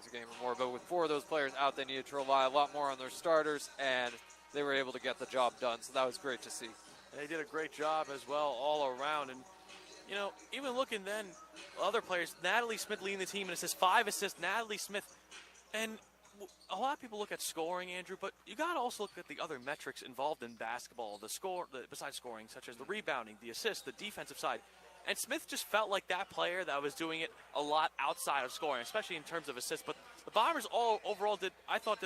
points a game or more. But with 4 of those players out, they needed to rely a lot more on their starters, and they were able to get the job done. So that was great to see. They did a great job as well all around. And, you know, even looking then, other players, Natalie Smith leading the team in assists, 5 assists, Natalie Smith. And a lot of people look at scoring, Andrew, but you got to also look at the other metrics involved in basketball, besides scoring, such as the rebounding, the assists, the defensive side. And Smith just felt like that player that was doing it a lot outside of scoring, especially in terms of assists. But the Bombers overall did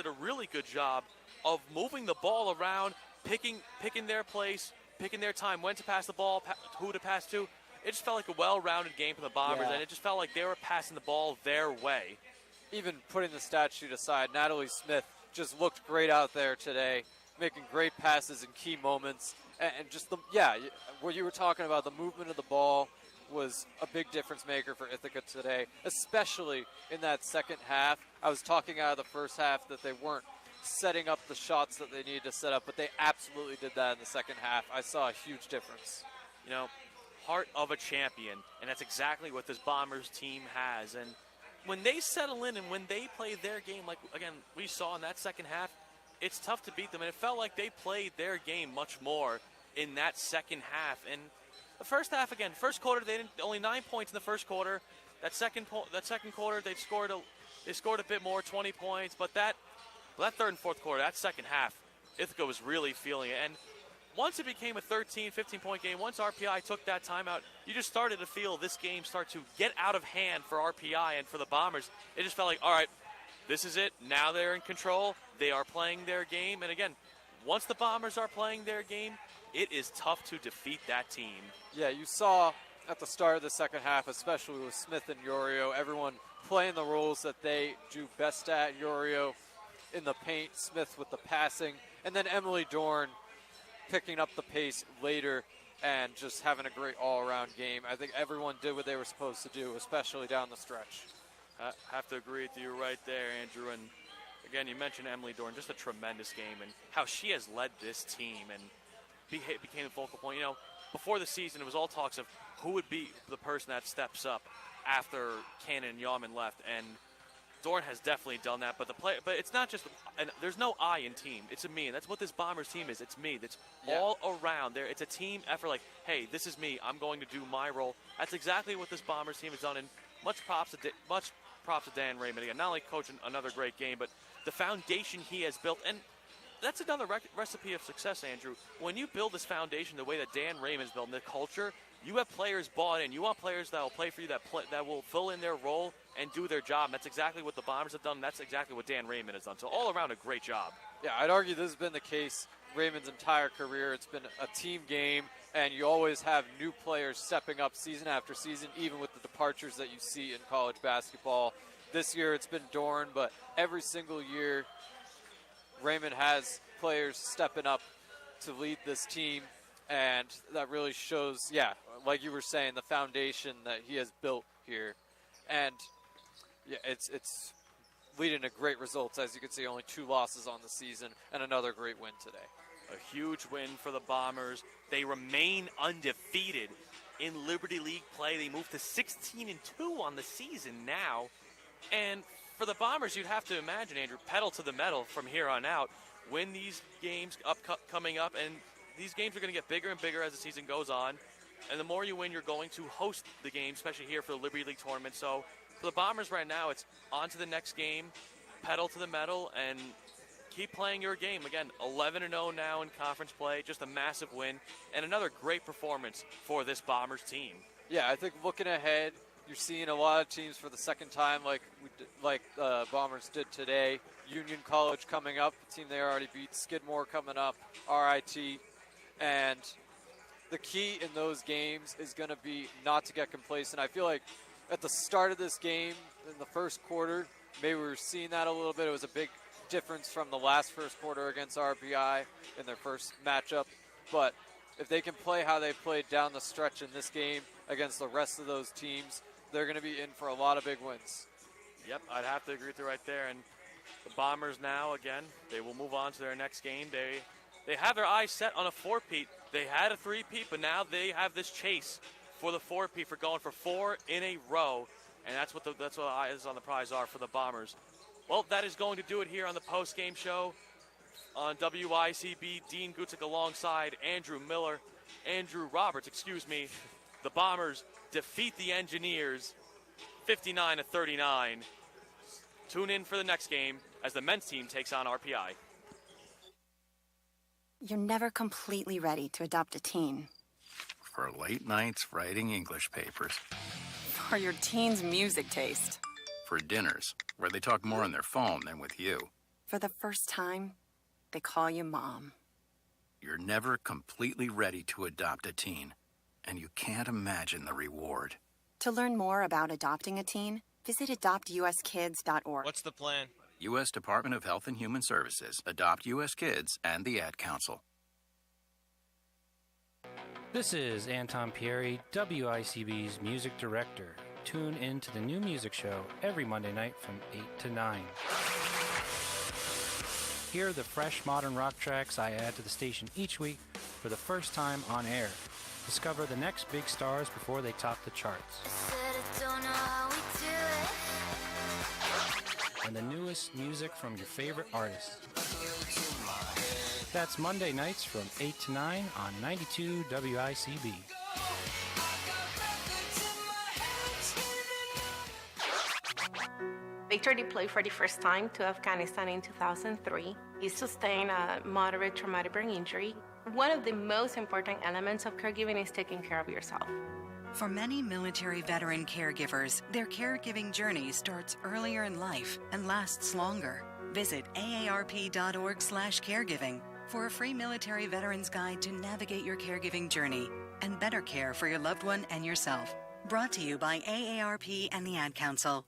a really good job of moving the ball around, picking their place, picking their time, when to pass the ball, who to pass to. It just felt like a well-rounded game for the Bombers, and it just felt like they were passing the ball their way. Even putting the stat sheet aside, Natalie Smith just looked great out there today, making great passes in key moments. And just, what you were talking about, the movement of the ball was a big difference maker for Ithaca today, especially in that second half. I was talking out of the first half that they weren't setting up the shots that they needed to set up, but they absolutely did that in the second half. I saw a huge difference. You know, heart of a champion, and that's exactly what this Bombers team has. And when they settle in and when they play their game, like, again, we saw in that second half, it's tough to beat them. And it felt like they played their game much more in that second half. And the first half, again, first quarter, only 9 points in the first quarter. That second quarter, they scored a bit more, 20 points. But that third and fourth quarter, that second half, Ithaca was really feeling it. And once it became a 13, 15-point game, once RPI took that timeout, you just started to feel this game start to get out of hand for RPI and for the Bombers. It just felt like, all right, this is it. Now they're in control. They are playing their game. And again, once the Bombers are playing their game, it is tough to defeat that team. Yeah, you saw at the start of the second half, especially with Smith and Yorio, everyone playing the roles that they do best at. Yorio in the paint, Smith with the passing, and then Emily Dorn picking up the pace later and just having a great all-around game. I think everyone did what they were supposed to do, especially down the stretch. I have to agree with you right there, Andrew. And again, you mentioned Emily Dorn, just a tremendous game, and how she has led this team and became the focal point. You know, before the season, it was all talks of who would be the person that steps up after Cannon and Yaman left, and Dorn has definitely done that. But it's not just, and there's no I in team. It's a me, and that's what this Bombers team is. It's me. That's all around there. It's a team effort. Like, hey, this is me. I'm going to do my role. That's exactly what this Bombers team has done. And much props to Dan Raymond again. Not only coaching another great game, but the foundation he has built. And that's another recipe of success, Andrew. When you build this foundation the way that Dan Raymond's built, the culture, you have players bought in. You want players that will play for you, that will fill in their role and do their job. And that's exactly what the Bombers have done. And that's exactly what Dan Raymond has done. So all around, a great job. Yeah, I'd argue this has been the case Raymond's entire career. It's been a team game, and you always have new players stepping up season after season, even with the departures that you see in college basketball. This year it's been Dorn, but every single year Raymond has players stepping up to lead this team, and that really shows, like you were saying, the foundation that he has built here. And yeah, it's leading to great results. As you can see, only 2 losses on the season and another great win today. A huge win for the Bombers. They remain undefeated in Liberty League play. They move to 16-2 on the season now. And for the Bombers, you'd have to imagine, Andrew, pedal to the metal from here on out. Win these games coming up, and these games are going to get bigger and bigger as the season goes on. And the more you win, you're going to host the game, especially here for the Liberty League tournament. So for the Bombers right now, it's on to the next game, pedal to the metal, and keep playing your game. Again, 11-0 now in conference play, just a massive win, and another great performance for this Bombers team. Yeah, I think looking ahead, you're seeing a lot of teams for the second time like Bombers did today. Union College coming up, a team they already beat. Skidmore coming up, RIT. And the key in those games is going to be not to get complacent. I feel like at the start of this game, in the first quarter, maybe we were seeing that a little bit. It was a big difference from the last first quarter against RPI in their first matchup. But if they can play how they played down the stretch in this game against the rest of those teams, they're going to be in for a lot of big wins. Yep, I'd have to agree with you right there. And the Bombers now, again, they will move on to their next game. They have their eyes set on a 4-peat. They had a 3-peat, but now they have this chase for the 4-peat for going for 4 in a row. and that's what the eyes on the prize are for the Bombers. Well, that is going to do it here on the post-game show on WICB. Dean Gutzek alongside Andrew Roberts. The Bombers defeat the Engineers 59-39. Tune in for the next game as the men's team takes on RPI. You're never completely ready to adopt a teen. For late nights writing English papers. For your teen's music taste. For dinners, where they talk more on their phone than with you. For the first time, they call you Mom. You're never completely ready to adopt a teen, and you can't imagine the reward. To learn more about adopting a teen, visit adoptuskids.org. What's the plan? U.S. Department of Health and Human Services, Adopt U.S. Kids, and the Ad Council. This is Anton Pieri, WICB's music director. Tune in to the new music show every Monday night from 8 to 9. Hear the fresh modern rock tracks I add to the station each week for the first time on air. Discover the next big stars before they top the charts. And the newest music from your favorite artists. That's Monday nights from 8 to 9 on 92 WICB. Victor deployed for the first time to Afghanistan in 2003. He sustained a moderate traumatic brain injury. One of the most important elements of caregiving is taking care of yourself. For many military veteran caregivers, their caregiving journey starts earlier in life and lasts longer. Visit aarp.org/caregiving for a free military veterans guide to navigate your caregiving journey and better care for your loved one and yourself. Brought to you by AARP and the Ad Council.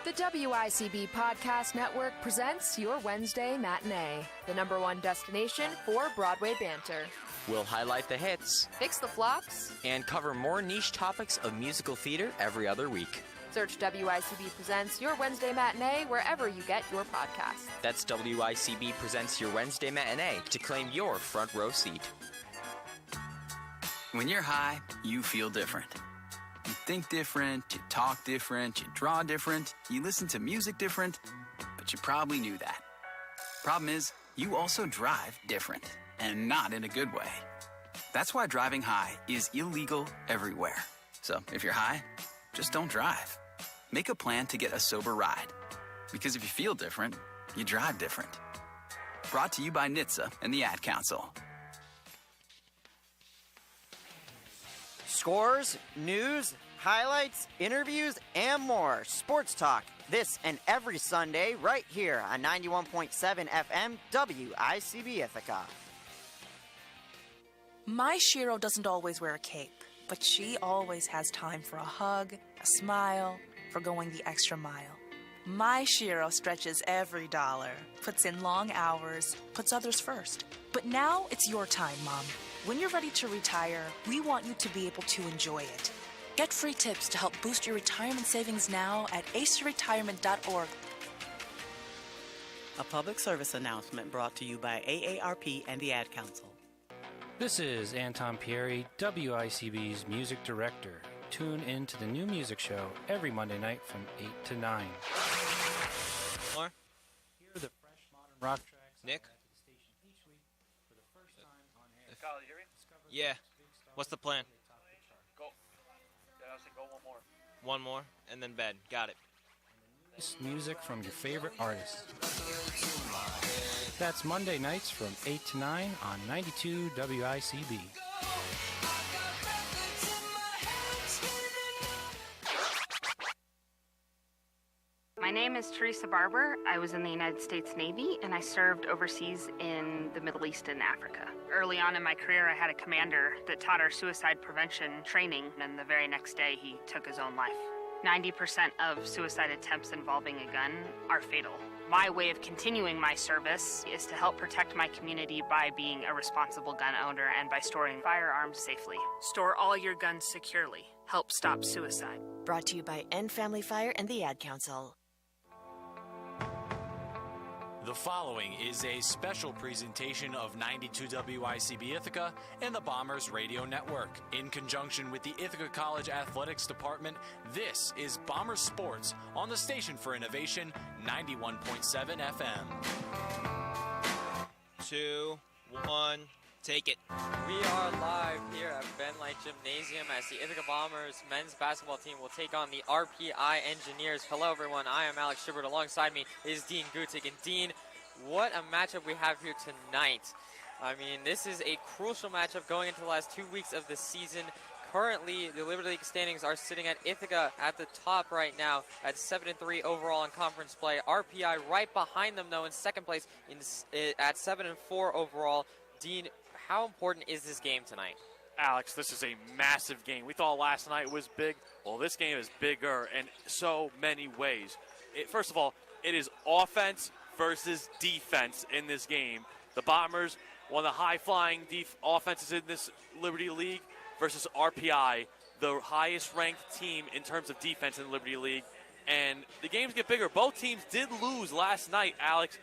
The WICB Podcast Network presents your Wednesday Matinee, the #1 destination for Broadway banter. We'll highlight the hits, Fix the flops, and cover more niche topics of musical theater every other week. Search WICB Presents Your Wednesday Matinee wherever you get your podcasts. That's WICB Presents Your Wednesday Matinee to claim your front row seat. When you're high, you feel different. You think different, you talk different, you draw different, you listen to music different, but you probably knew that. Problem is, you also drive different, and not in a good way. That's why driving high is illegal everywhere. So if you're high, just don't drive. Make a plan to get a sober ride. Because if you feel different, you drive different. Brought to you by NHTSA and the Ad Council. Scores, news, highlights, interviews, and more. Sports talk this and every Sunday right here on 91.7 FM WICB Ithaca. My Shiro doesn't always wear a cape, but she always has time for a hug, a smile, for going the extra mile. My Shiro stretches every dollar, puts in long hours, puts others first. But now it's your time, Mom. When you're ready to retire, we want you to be able to enjoy it. Get free tips to help boost your retirement savings now at aceretirement.org. A public service announcement brought to you by AARP and the Ad Council. This is Anton Pieri, WICB's music director. Tune in to the new music show every Monday night from 8 to 9. More? Hear the fresh modern rock tracks Nick? I add to the station each week for the first time on air. Kyle, you hear me? Yeah. What's the plan? Go. Yeah, I said go one more. One more, and then bed. Got it. Music from your favorite artists. That's Monday nights from 8 to 9 on 92 WICB. My name is Teresa Barber. I was in the United States Navy, and I served overseas in the Middle East and Africa. Early on in my career, I had a commander that taught our suicide prevention training, and the very next day, he took his own life. 90% of suicide attempts involving a gun are fatal. My way of continuing my service is to help protect my community by being a responsible gun owner and by storing firearms safely. Store all your guns securely. Help stop suicide. Brought to you by End Family Fire and the Ad Council. The following is a special presentation of 92 WICB Ithaca and the Bombers Radio Network. In conjunction with the Ithaca College Athletics Department, this is Bombers Sports on the Station for Innovation, 91.7 FM. 2, 1, take it. We are live here at Ben Light Gymnasium as the Ithaca Bombers men's basketball team will take on the RPI Engineers. Hello, everyone. I am Alex Schubert. Alongside me is Dean Gutik. And Dean, what a matchup we have here tonight. I mean, this is a crucial matchup going into the last 2 weeks of the season. Currently, the Liberty League standings are sitting at Ithaca at the top right now at 7-3 overall in conference play. RPI right behind them, though, in second place at 7-4 overall. Dean, how important is this game tonight? Alex, this is a massive game. We thought last night was big. Well, this game is bigger in so many ways. First of all, it is offense versus defense in this game. The Bombers, one of the high-flying offenses in this Liberty League, versus RPI, the highest-ranked team in terms of defense in the Liberty League. And the games get bigger. Both teams did lose last night, Alex.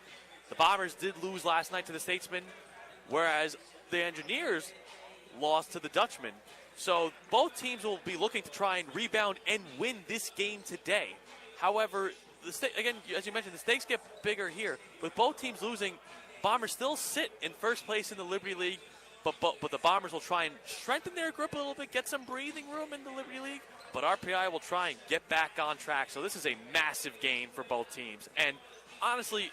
The Bombers did lose last night to the Statesmen, whereas the Engineers lost to the Dutchmen. So both teams will be looking to try and rebound and win this game today. However, again, as you mentioned, the stakes get bigger here. With both teams losing, Bombers still sit in first place in the Liberty League, but the Bombers will try and strengthen their grip a little bit, get some breathing room in the Liberty League, but RPI will try and get back on track. So this is a massive game for both teams. And honestly,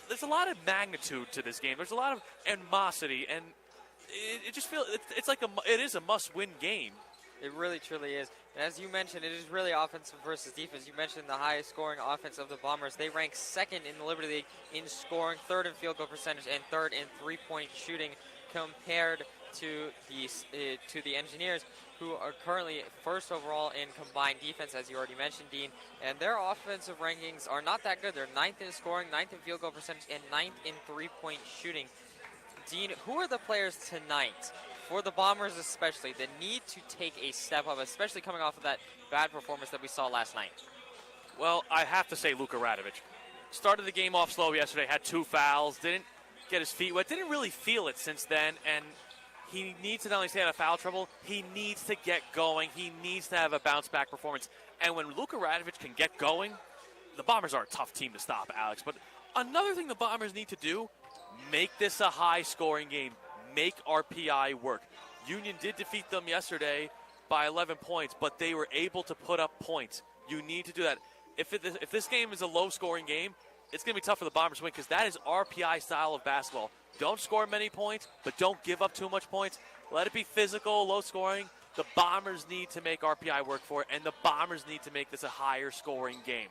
there's a lot of magnitude to this game. There's a lot of animosity, and it just feels it is a must-win game. It really, truly is. And as you mentioned, it is really offensive versus defense. You mentioned the highest scoring offense of the Bombers. They rank second in the Liberty League in scoring, third in field goal percentage, and third in three-point shooting compared to the Engineers, who are currently first overall in combined defense, as you already mentioned, Dean. And their offensive rankings are not that good. They're ninth in scoring, ninth in field goal percentage, and ninth in three-point shooting. Dean, who are the players tonight, for the Bombers especially, that need to take a step up, especially coming off of that bad performance that we saw last night? Well, I have to say Luka Radovic. Started the game off slow yesterday, had 2 fouls, didn't get his feet wet, didn't really feel it since then, and he needs to not only stay out of foul trouble, he needs to get going. He needs to have a bounce-back performance. And when Luka Radovic can get going, the Bombers are a tough team to stop, Alex. But another thing the Bombers need to do, make this a high-scoring game. Make RPI work. Union did defeat them yesterday by 11 points, but they were able to put up points. You need to do that. If this game is a low-scoring game, it's going to be tough for the Bombers to win because that is RPI style of basketball. Don't score many points, but don't give up too much points. Let it be physical, low-scoring. The Bombers need to make RPI work for it, and the Bombers need to make this a higher-scoring game.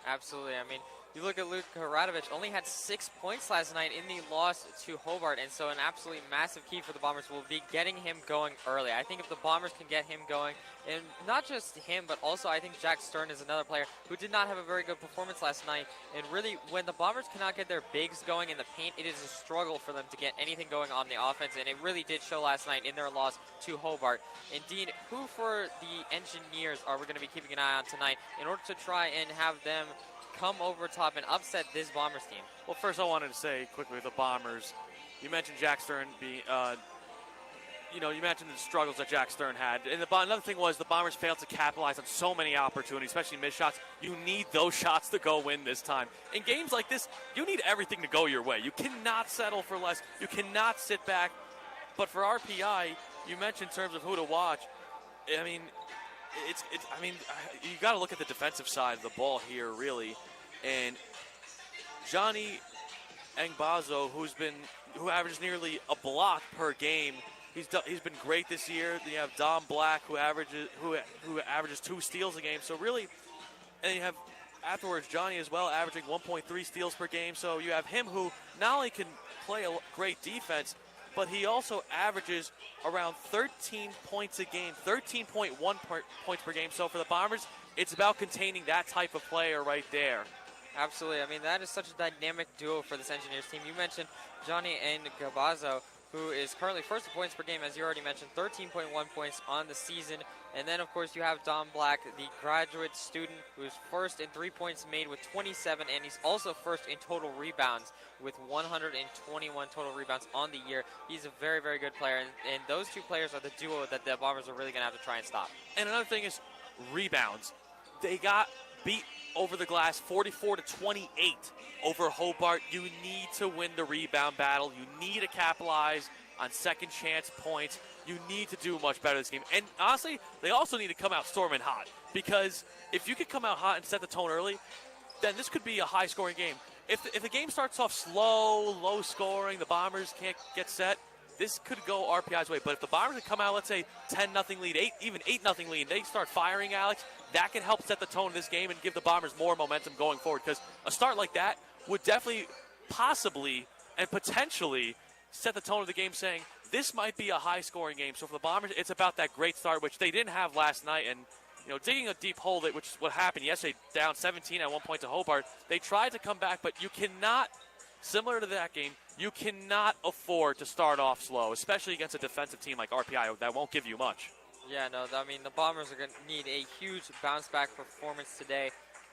Absolutely. I mean, you look at Luka Radovic, only had 6 points last night in the loss to Hobart, and so an absolutely massive key for the Bombers will be getting him going early. I think if the Bombers can get him going, and not just him, but also I think Jack Stern is another player who did not have a very good performance last night, and really when the Bombers cannot get their bigs going in the paint, it is a struggle for them to get anything going on the offense, and it really did show last night in their loss to Hobart. And Dean, who for the Engineers are we going to be keeping an eye on tonight in order to try and have them come over top and upset this Bombers team? Well, first I wanted to say quickly the Bombers. You mentioned Jack Stern being, you mentioned the struggles that Jack Stern had. And another thing was the Bombers failed to capitalize on so many opportunities, especially mid shots. You need those shots to go win this time. In games like this, you need everything to go your way. You cannot settle for less. You cannot sit back. But for RPI, you mentioned in terms of who to watch. I mean, you got to look at the defensive side of the ball here, really. And Johnny Engbazo, who averages nearly a block per game, he's been great this year. Then you have Dom Black, who averages 2 steals a game. So really, and you have afterwards Johnny as well, averaging 1.3 steals per game. So you have him who not only can play a great defense, but he also averages around 13 points a game, 13.1 points per game. So for the Bombers, it's about containing that type of player right there. Absolutely. I mean, that is such a dynamic duo for this Engineers team. You mentioned Johnny and Gabazo, who is currently first in points per game, as you already mentioned, 13.1 points on the season. And then, of course, you have Don Black, the graduate student, who is first in 3 points made with 27, and he's also first in total rebounds with 121 total rebounds on the year. He's a very, very good player, and those two players are the duo that the Bombers are really going to have to try and stop. And another thing is rebounds. They got beat over the glass 44-28 over Hobart. You need to win the rebound battle. You need to capitalize on second chance points. You need to do much better this game. And honestly, they also need to come out storming hot, because if you could come out hot and set the tone early, then this could be a high-scoring game. If the game starts off slow, low-scoring, the Bombers can't get set, this could go RPI's way. But if the Bombers come out, let's say 10-0 lead, even 8-0 lead, and they start firing, Alex, that can help set the tone of this game and give the Bombers more momentum going forward, because a start like that would definitely, possibly, and potentially set the tone of the game, saying this might be a high-scoring game. So for the Bombers, it's about that great start, which they didn't have last night, and digging a deep hole, which is what happened yesterday, down 17 at one point to Hobart. They tried to come back, but you cannot, similar to that game, you cannot afford to start off slow, especially against a defensive team like RPI that won't give you much. Yeah, no, I mean, the Bombers are going to need a huge bounce-back performance today.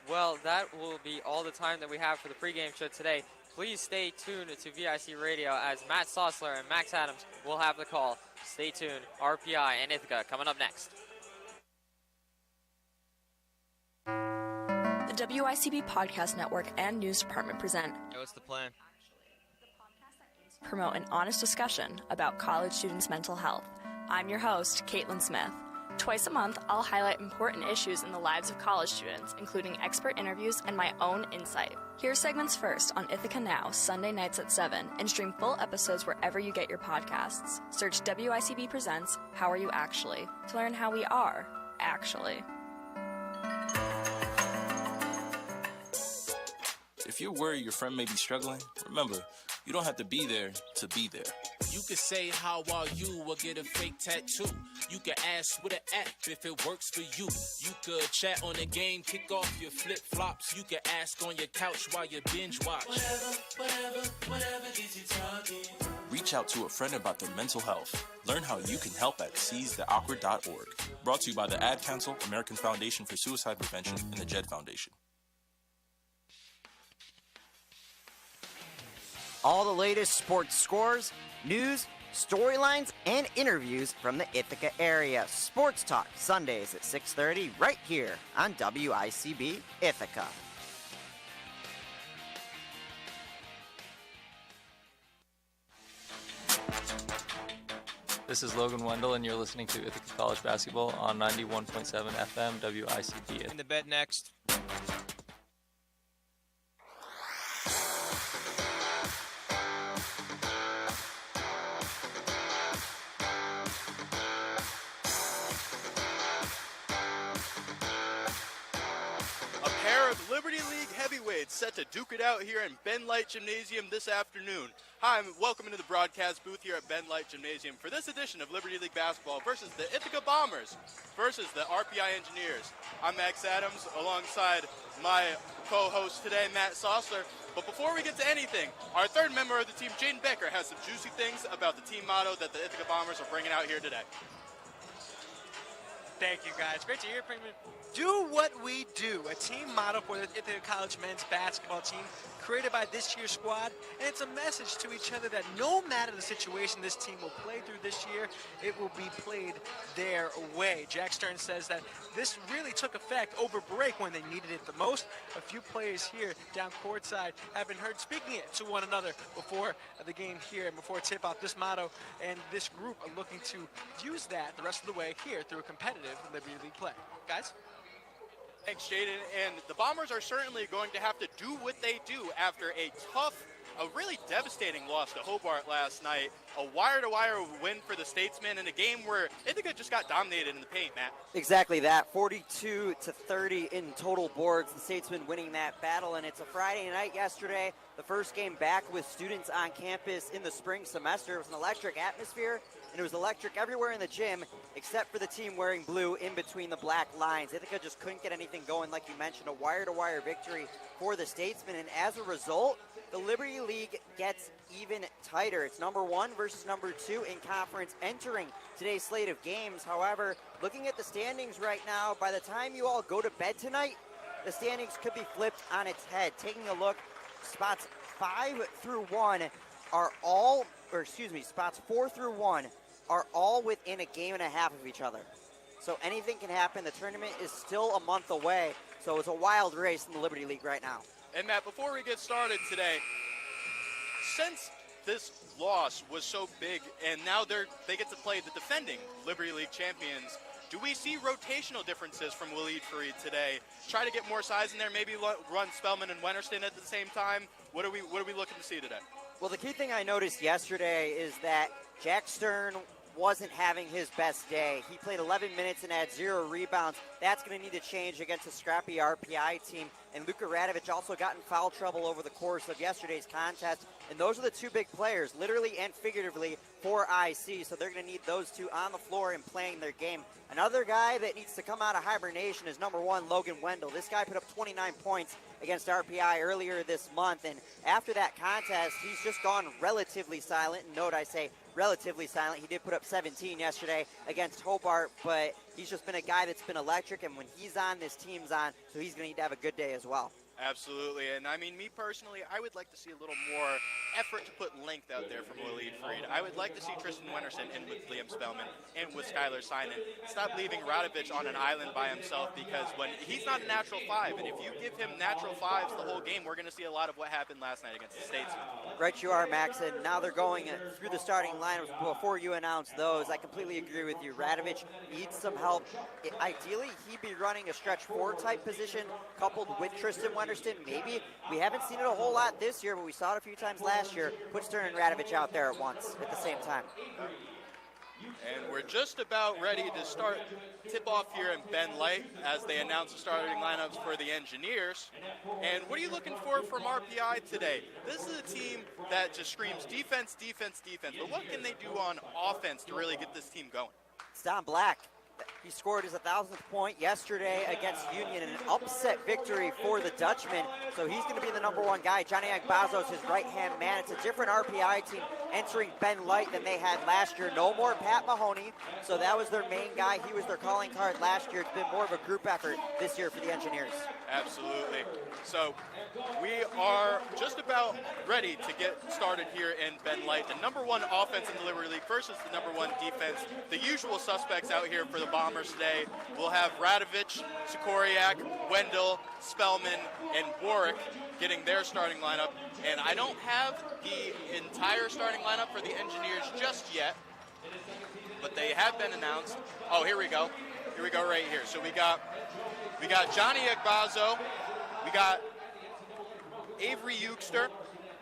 Well, that will be all the time that we have for the pregame show today. Please stay tuned to VIC Radio as Matt Sossler and Max Adams will have the call. Stay tuned. RPI and Ithaca coming up next. The WICB Podcast Network and News Department present Hey, what's the plan? promote an honest discussion about college students' mental health. I'm your host, Caitlin Smith. Twice a month, I'll highlight important issues in the lives of college students, including expert interviews and my own insight. Hear segments first on Ithaca Now, Sunday nights at 7, and stream full episodes wherever you get your podcasts. Search WICB Presents How Are You Actually to learn how we are, actually. If you're worried your friend may be struggling, remember, you don't have to be there to be there. You could say, how are you, or get a fake tattoo. You could ask with an app if it works for you. You could chat on the game, kick off your flip-flops. You could ask on your couch while you binge watch. Whatever gets you talking. Reach out to a friend about their mental health. Learn how you can help at seizetheawkward.org. Brought to you by the Ad Council, American Foundation for Suicide Prevention, and the JED Foundation. All the latest sports scores, news, storylines, and interviews from the Ithaca area. Sports Talk, Sundays at 6:30, right here on WICB Ithaca. This is Logan Wendell, and you're listening to Ithaca College Basketball on 91.7 FM WICB. In the bed next. Liberty League heavyweights set to duke it out here in Ben Light Gymnasium this afternoon. Hi, I'm welcome into the broadcast booth here at Ben Light Gymnasium for this edition of Liberty League Basketball versus the Ithaca Bombers versus the RPI Engineers. I'm Max Adams alongside my co-host today, Matt Sossler. But before we get to anything, our third member of the team, Jaden Becker, has some juicy things about the team motto that the Ithaca Bombers are bringing out here today. Thank you, guys. Great to hear from you. Do what we do, a team motto for the Ithaca College men's basketball team created by this year's squad, and it's a message to each other that no matter the situation this team will play through this year, it will be played their way. Jack Stern says that this really took effect over break when they needed it the most. A few players here down courtside have been heard speaking it to one another before the game here and before tip-off. This motto and this group are looking to use that the rest of the way here through a competitive Liberty League play. Guys? Thanks, Jaden. And the Bombers are certainly going to have to do what they do after a really devastating loss to Hobart last night. A wire-to-wire win for the Statesmen in a game where Ithaca just got dominated in the paint, Matt. Exactly that. 42-30 in total boards. The Statesmen winning that battle, and it's a Friday night yesterday. The first game back with students on campus in the spring semester. It was an electric atmosphere. and it was electric everywhere in the gym except for the team wearing blue in between the black lines. Ithaca just couldn't get anything going, like you mentioned, a wire-to-wire victory for the Statesmen, and as a result, the Liberty League gets even tighter. It's number 1 versus number 2 in conference entering today's slate of games. However, looking at the standings right now, by the time you all go to bed tonight, the standings could be flipped on its head. Taking a look, spots 5 through 1 are all, spots 4 through 1 are all within a game and a half of each other. So anything can happen. The tournament is still a month away, so it's a wild race in the Liberty League right now. And Matt, before we get started today, since this loss was so big and now they get to play the defending Liberty League champions, do we see rotational differences from Waleed Fareed today? Try to get more size in there, maybe run Spellman and Wennerston at the same time? What are we looking to see today? Well, the key thing I noticed yesterday is that Jack Stern wasn't having his best day. He played 11 minutes and had 0 rebounds. That's going to need to change against a scrappy RPI team. And Luka Radovic also got in foul trouble over the course of yesterday's contest. And those are the 2 big players, literally and figuratively, for IC. So they're going to need those 2 on the floor and playing their game. Another guy that needs to come out of hibernation is number 1, Logan Wendell. This guy put up 29 points against RPI earlier this month. And after that contest, he's just gone relatively silent. And note I say relatively silent. He did put up 17 yesterday against Hobart, but he's just been a guy that's been electric, and when he's on, this team's on, so he's going to need to have a good day as well. Absolutely, and I mean, me personally, I would like to see a little more effort to put length out there from Waleed Fareed. I would like to see Tristan Wennerston in with Liam Spellman and with Skylar Synan. Stop leaving Radovic on an island by himself, because when he's not a natural 5, and if you give him natural 5s the whole game, we're going to see a lot of what happened last night against the Statesmen. Right you are, Max, and now they're going through the starting lineups. Before you announce those, I completely agree with you. Radovic needs some help. Ideally, he'd be running a stretch 4 type position coupled with Tristan Wennerston. Maybe. We haven't seen it a whole lot this year, but we saw it a few times last year. Put Stern and Radovic out there at once at the same time. And we're just about ready to start tip-off here in Ben Light as they announce the starting lineups for the Engineers. And what are you looking for from RPI today? This is a team that just screams defense, defense, defense. But what can they do on offense to really get this team going? It's Don Black. He scored his 1,000th point yesterday against Union in an upset victory for the Dutchman. So he's going to be the number 1 guy. Johnny Agbazos, his right-hand man. It's a different RPI team entering Ben Light than they had last year. No more Pat Mahoney. So that was their main guy. He was their calling card last year. It's been more of a group effort this year for the Engineers. Absolutely. So we are just about ready to get started here in Ben Light. The number 1 offense in the Liberty League versus the number 1 defense. The usual suspects out here for the Bombers today. We'll have Radovic, Sikoriak, Wendell, Spellman, and Warwick getting their starting lineup. And I don't have the entire starting lineup for the Engineers just yet, but they have been announced. Oh, here we go. Here we go right here. So we got Johnny Agbazo, we got Avery Euchster,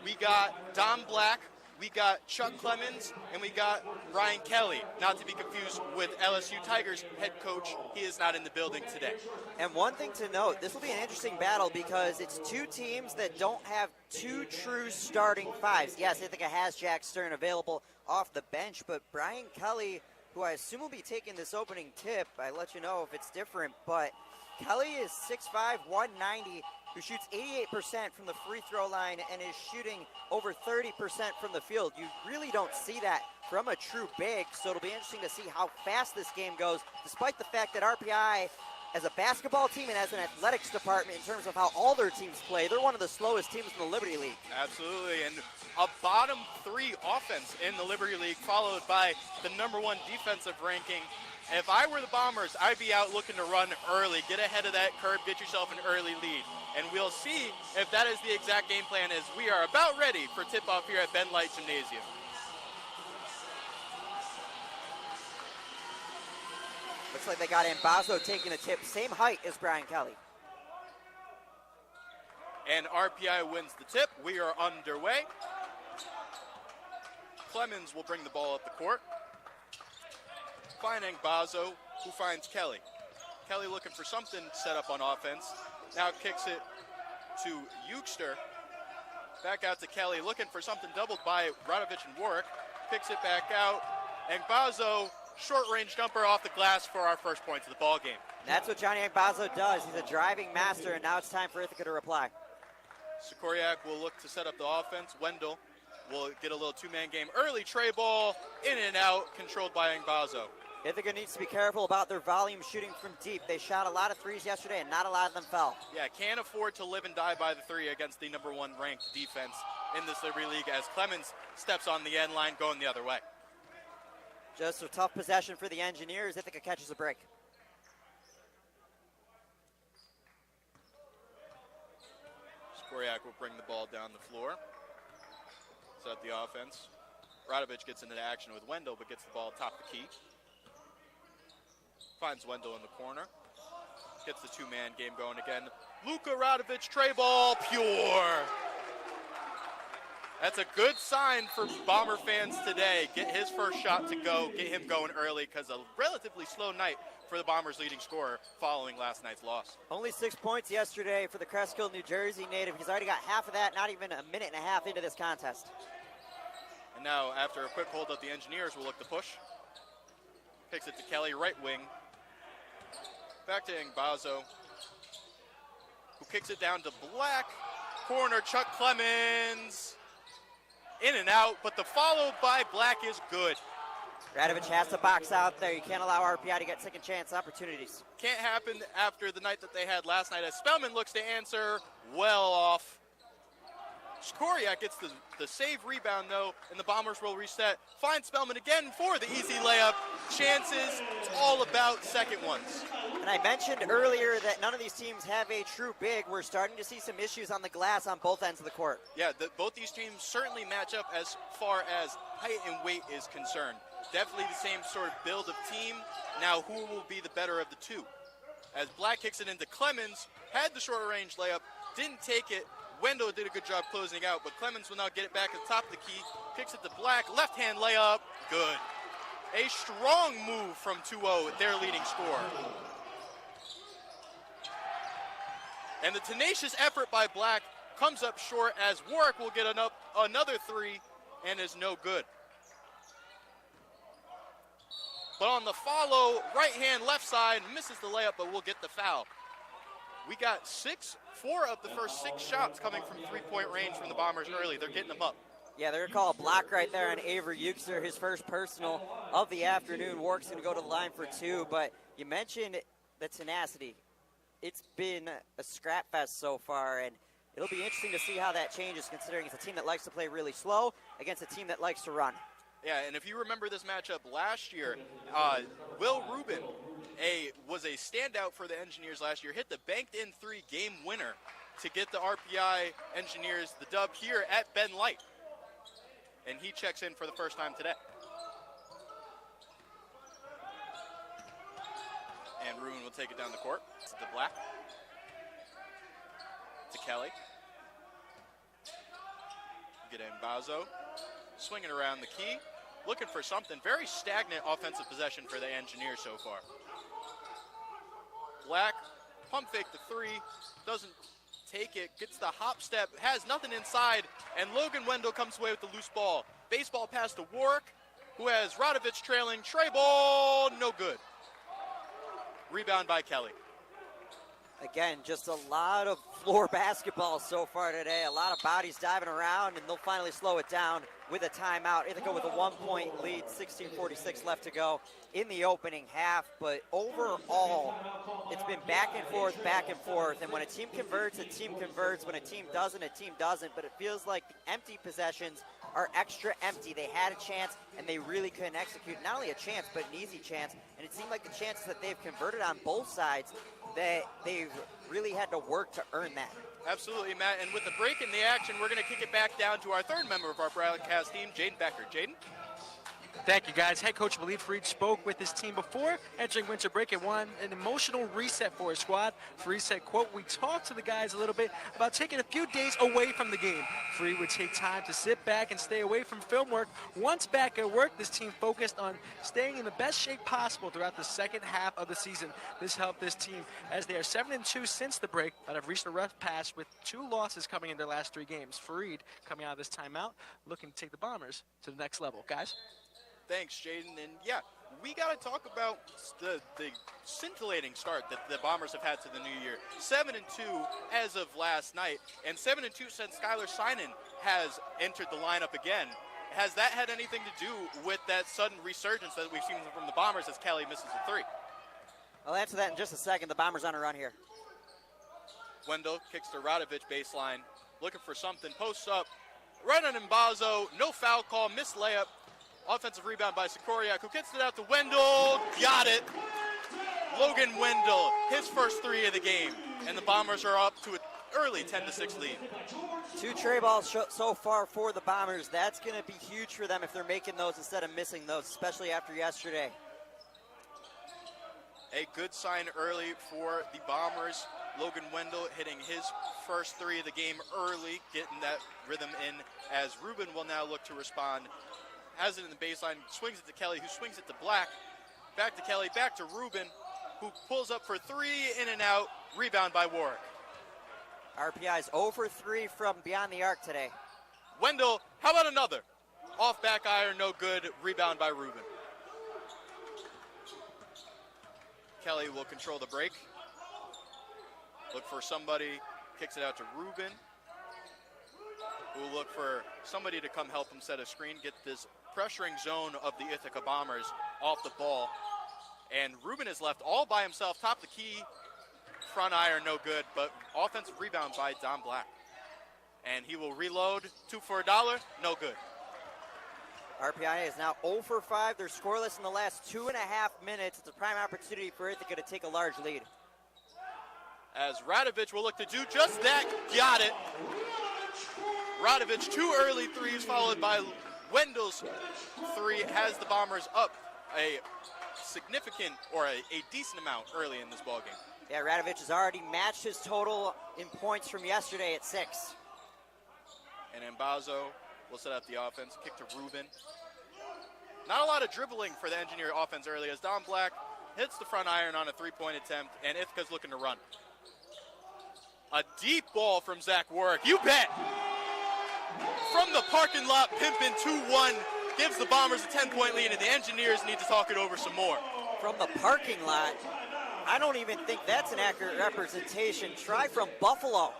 we got Don Black, we got Chuck Clemens, and we got Ryan Kelly, not to be confused with LSU Tigers head coach. He is not in the building today. And one thing to note, this will be an interesting battle because it's 2 teams that don't have 2 true starting 5s. Yes, Ithaca has Jack Stern available off the bench, but Brian Kelly, who I assume will be taking this opening tip, I'll let you know if it's different, but Kelly is 6'5", 190, who shoots 88% from the free throw line and is shooting over 30% from the field. You really don't see that from a true big, so it'll be interesting to see how fast this game goes, despite the fact that RPI, as a basketball team and as an athletics department in terms of how all their teams play, they're one of the slowest teams in the Liberty League. Absolutely, and a bottom 3 offense in the Liberty League, followed by the number 1 defensive ranking. If I were the Bombers, I'd be out looking to run early, get ahead of that curve, get yourself an early lead. And we'll see if that is the exact game plan as we are about ready for tip-off here at Ben Light Gymnasium. Looks like they got Ambazo taking the tip, same height as Brian Kelly. And RPI wins the tip. We are underway. Clemens will bring the ball up the court. Finding Bazo, who finds Kelly. Kelly looking for something set up on offense. Now kicks it to Euchster. Back out to Kelly, looking for something doubled by Radovic and Warwick. Picks it back out, Engbazo, short-range jumper off the glass for our first points of the ball game. That's what Johnny Engbazo does. He's a driving master, and now it's time for Ithaca to reply. Sikoriak will look to set up the offense. Wendell will get a little two-man game. Early tray ball, in and out, controlled by Engbazo. Ithaca needs to be careful about their volume shooting from deep. They shot a lot of threes yesterday, and not a lot of them fell. Yeah, can't afford to live and die by the three against the number one ranked defense in this Liberty League as Clemens steps on the end line going the other way. Just a tough possession for the Engineers. Ithaca catches a break. Skoriak will bring the ball down the floor. Set up the offense. Radovich gets into action with Wendell, but gets the ball top the key. Finds Wendell in the corner. Gets the two-man game going again. Luka Radovich, tray ball, pure. That's a good sign for Bomber fans today. Get his first shot to go, get him going early, because a relatively slow night for the Bombers' leading scorer following last night's loss. Only 6 points yesterday for the Cresskill, New Jersey native. He's already got half of that, not even a minute and a half into this contest. And now, after a quick hold up, the Engineers will look to push. Kicks it to Kelly, right wing. Back to Engbazo, who kicks it down to Black. Corner, Chuck Clemens. In and out, but the follow by Black is good. Radovich has to box out there. You can't allow RPI to get second chance opportunities. Can't happen after the night that they had last night as Spellman looks to answer well off. Skoriak gets the save rebound, though, and the Bombers will reset. Find Spellman again for the easy layup. Chances, it's all about second ones. And I mentioned earlier that none of these teams have a true big. We're starting to see some issues on the glass on both ends of the court. Yeah, both these teams certainly match up as far as height and weight is concerned. Definitely the same sort of build of team. Now, who will be the better of the two? As Black kicks it into Clemens, had the shorter range layup, didn't take it. Wendell did a good job closing out, but Clemens will now get it back at the top of the key. Kicks it to Black, left-hand layup, good. A strong move from 2-0, their leading scorer. And the tenacious effort by Black comes up short as Warwick will get another three and is no good. But on the follow, right hand, left side, misses the layup, but will get the foul. We got 4 of the first 6 shots coming from three-point range from the Bombers early. They're getting them up. Yeah, they're going to call a block right there on Avery Euchster, his first personal of the afternoon. Warwick's going to go to the line for 2, but you mentioned the tenacity. It's been a scrap fest so far, and it'll be interesting to see how that changes, considering it's a team that likes to play really slow against a team that likes to run. Yeah, and if you remember this matchup last year, Will Rubin was a standout for the Engineers last year, hit the banked-in 3 game winner to get the RPI Engineers the dub here at Ben Light. And he checks in for the first time today. And Rubin will take it down the court. To Black. To Kelly. Get Engbazo. Swinging around the key. Looking for something. Very stagnant offensive possession for the Engineers so far. Black, pump fake the 3. Doesn't take it. Gets the hop step. Has nothing inside. And Logan Wendell comes away with the loose ball. Baseball pass to Warwick, who has Radovich trailing. Tray ball, no good. Rebound by Kelly. Again, just a lot of floor basketball so far today. A lot of bodies diving around, and they'll finally slow it down with a timeout. Ithaca with a 1-point lead, 16:46 left to go in the opening half. But overall, it's been back and forth. And when a team converts, a team converts. When a team doesn't, a team doesn't. But it feels like the empty possessions are extra empty. They had a chance, and they really couldn't execute. Not only a chance, but an easy chance. And it seemed like the chances that they've converted on both sides, that they've really had to work to earn that. Absolutely, Matt. And with the break in the action, we're going to kick it back down to our third member of our broadcast team, Jaden Becker. Jaden? Thank you, guys. Head coach Walid Fareed spoke with his team before entering winter break and wanted an emotional reset for his squad. Fareed said, quote, "We talked to the guys a little bit about taking a few days away from the game. Fareed would take time to sit back and stay away from film work. Once back at work, this team focused on staying in the best shape possible throughout the second half of the season. This helped this team as they are 7-2 since the break, but have reached a rough patch with 2 losses coming in their last 3 games. Fareed, coming out of this timeout, looking to take the Bombers to the next level. Guys? Thanks, Jaden. And yeah, we got to talk about the scintillating start that the Bombers have had to the new year. 7-2 as of last night, and 7-2 since Skylar Synan has entered the lineup again. Has that had anything to do with that sudden resurgence that we've seen from the Bombers as Kelly misses a three? I'll answer that in just a second. The Bombers on a run here. Wendell kicks to Radovich baseline, looking for something, posts up, right on Mbazo, no foul call, missed layup. Offensive rebound by Sikoriak, who gets it out to Wendell, got it. Logan Wendell, his first three of the game, and the Bombers are up to an early 10-6 lead. 2 tray balls so far for the Bombers. That's going to be huge for them if they're making those instead of missing those, especially after yesterday. A good sign early for the Bombers. Logan Wendell hitting his first three of the game early, getting that rhythm in, as Ruben will now look to respond. Has it in the baseline, swings it to Kelly, who swings it to Black. Back to Kelly, back to Ruben, who pulls up for three, in and out. Rebound by Warwick. RPI's 0 for 3 from beyond the arc today. Wendell, how about another? Off back iron, no good. Rebound by Ruben. Kelly will control the break. Look for somebody, kicks it out to Ruben, who will look for somebody to come help him set a screen, get this pressuring zone of the Ithaca Bombers off the ball. And Ruben is left all by himself, top of the key, front iron, no good, but offensive rebound by Don Black. And he will reload, 2 for $1, no good. RPI is now 0 for 5. They're scoreless in the last 2.5 minutes. It's a prime opportunity for Ithaca to take a large lead. As Radovich will look to do just that, got it. Radovich, 2 early threes followed by Wendell's 3 has the Bombers up a significant or a decent amount early in this ballgame. Yeah, Radovich has already matched his total in points from yesterday at 6. And Mbazo will set up the offense, kick to Ruben. Not a lot of dribbling for the Engineer offense early as Don Black hits the front iron on a 3-point attempt, and Ithaca's looking to run. A deep ball from Zach Warwick, you bet! From the parking lot, pimping 2-1, gives the Bombers a 10-point lead, and the Engineers need to talk it over some more. From the parking lot, I don't even think that's an accurate representation. Try from Buffalo.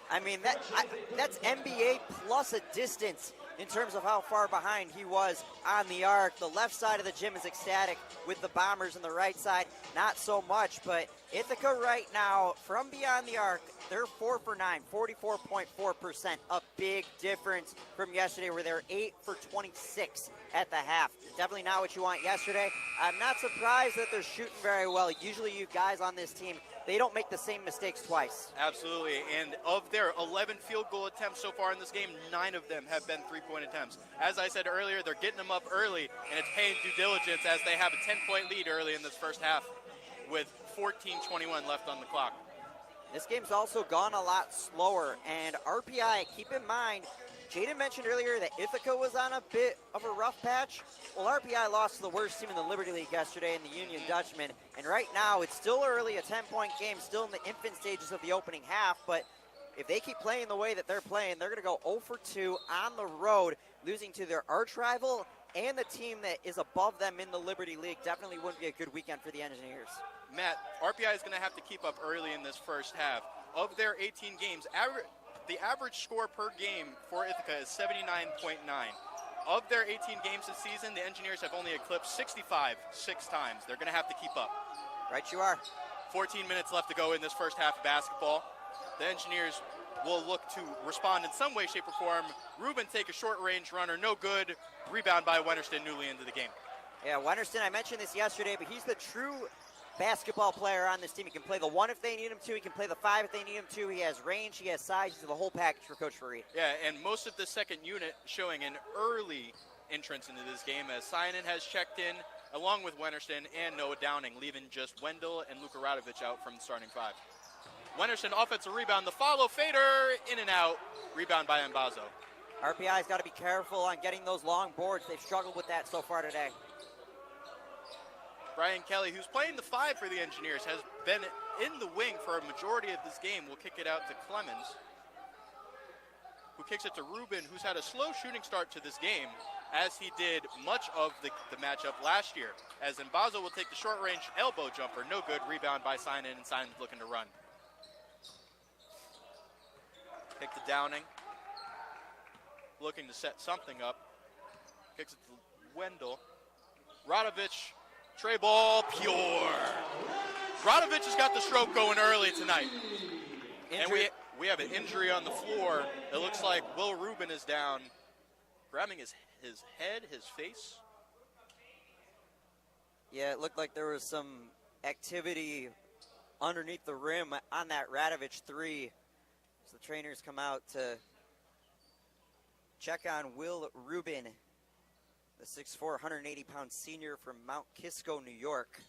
I mean, that's NBA plus a distance in terms of how far behind he was on the arc. The left side of the gym is ecstatic with the Bombers, and the right side, not so much. But Ithaca right now, from beyond the arc, they're 4 for 9, 44.4%. A big difference from yesterday where they're 8 for 26 at the half. Definitely not what you want yesterday. I'm not surprised that they're shooting very well. Usually you guys on this team, they don't make the same mistakes twice. Absolutely, and of their 11 field goal attempts so far in this game, 9 of them have been 3-point attempts. As I said earlier, they're getting them up early, and it's paying due diligence as they have a 10-point lead early in this first half with 14:21 left on the clock. This game's also gone a lot slower, and RPI, keep in mind, Jaden mentioned earlier that Ithaca was on a bit of a rough patch. Well, RPI lost to the worst team in the Liberty League yesterday in the Union Dutchman, and right now it's still early, a 10-point game, still in the infant stages of the opening half, but if they keep playing the way that they're playing, they're going to go 0 for 2 on the road, losing to their arch rival and the team that is above them in the Liberty League. Definitely wouldn't be a good weekend for the Engineers. Matt, RPI is going to have to keep up early in this first half. Of their 18 games, the average score per game for Ithaca is 79.9. Of their 18 games this season, the Engineers have only eclipsed 65 6 times. They're going to have to keep up. Right you are. 14 minutes left to go in this first half of basketball. The Engineers will look to respond in some way, shape, or form. Ruben take a short-range runner, no good. Rebound by Wennerston, newly into the game. Yeah, Wennerston, I mentioned this yesterday, but he's the true basketball player on this team. He can play the 1 if they need him to. He can play the 5 if they need him to. He has range. He has size. He's the whole package for Coach Fareed. Yeah, and most of the second unit showing an early entrance into this game as Synan has checked in, along with Wennerston and Noah Downing, leaving just Wendell and Luka Radovich out from the starting 5. Wennerston, offensive rebound. The follow fader, in and out. Rebound by Mbazo. RPI's got to be careful on getting those long boards. They've struggled with that so far today. Brian Kelly, who's playing the 5 for the Engineers, has been in the wing for a majority of this game. Will kick it out to Clemens. who kicks it to Rubin, who's had a slow shooting start to this game, as he did much of the matchup last year. As Mbazo will take the short-range elbow jumper. No good. Rebound by Sinan, and Sinan's looking to run. Kick to Downing. Looking to set something up. Kicks it to Wendell. Radovic, tray ball, pure. Radovic has got the stroke going early tonight. And we have an injury on the floor. It looks like Will Rubin is down, grabbing his head, his face. Yeah, it looked like there was some activity underneath the rim on that Radovic three. So the trainers come out to check on Will Rubin, the 6'4", 180-pound senior from Mount Kisco, New York.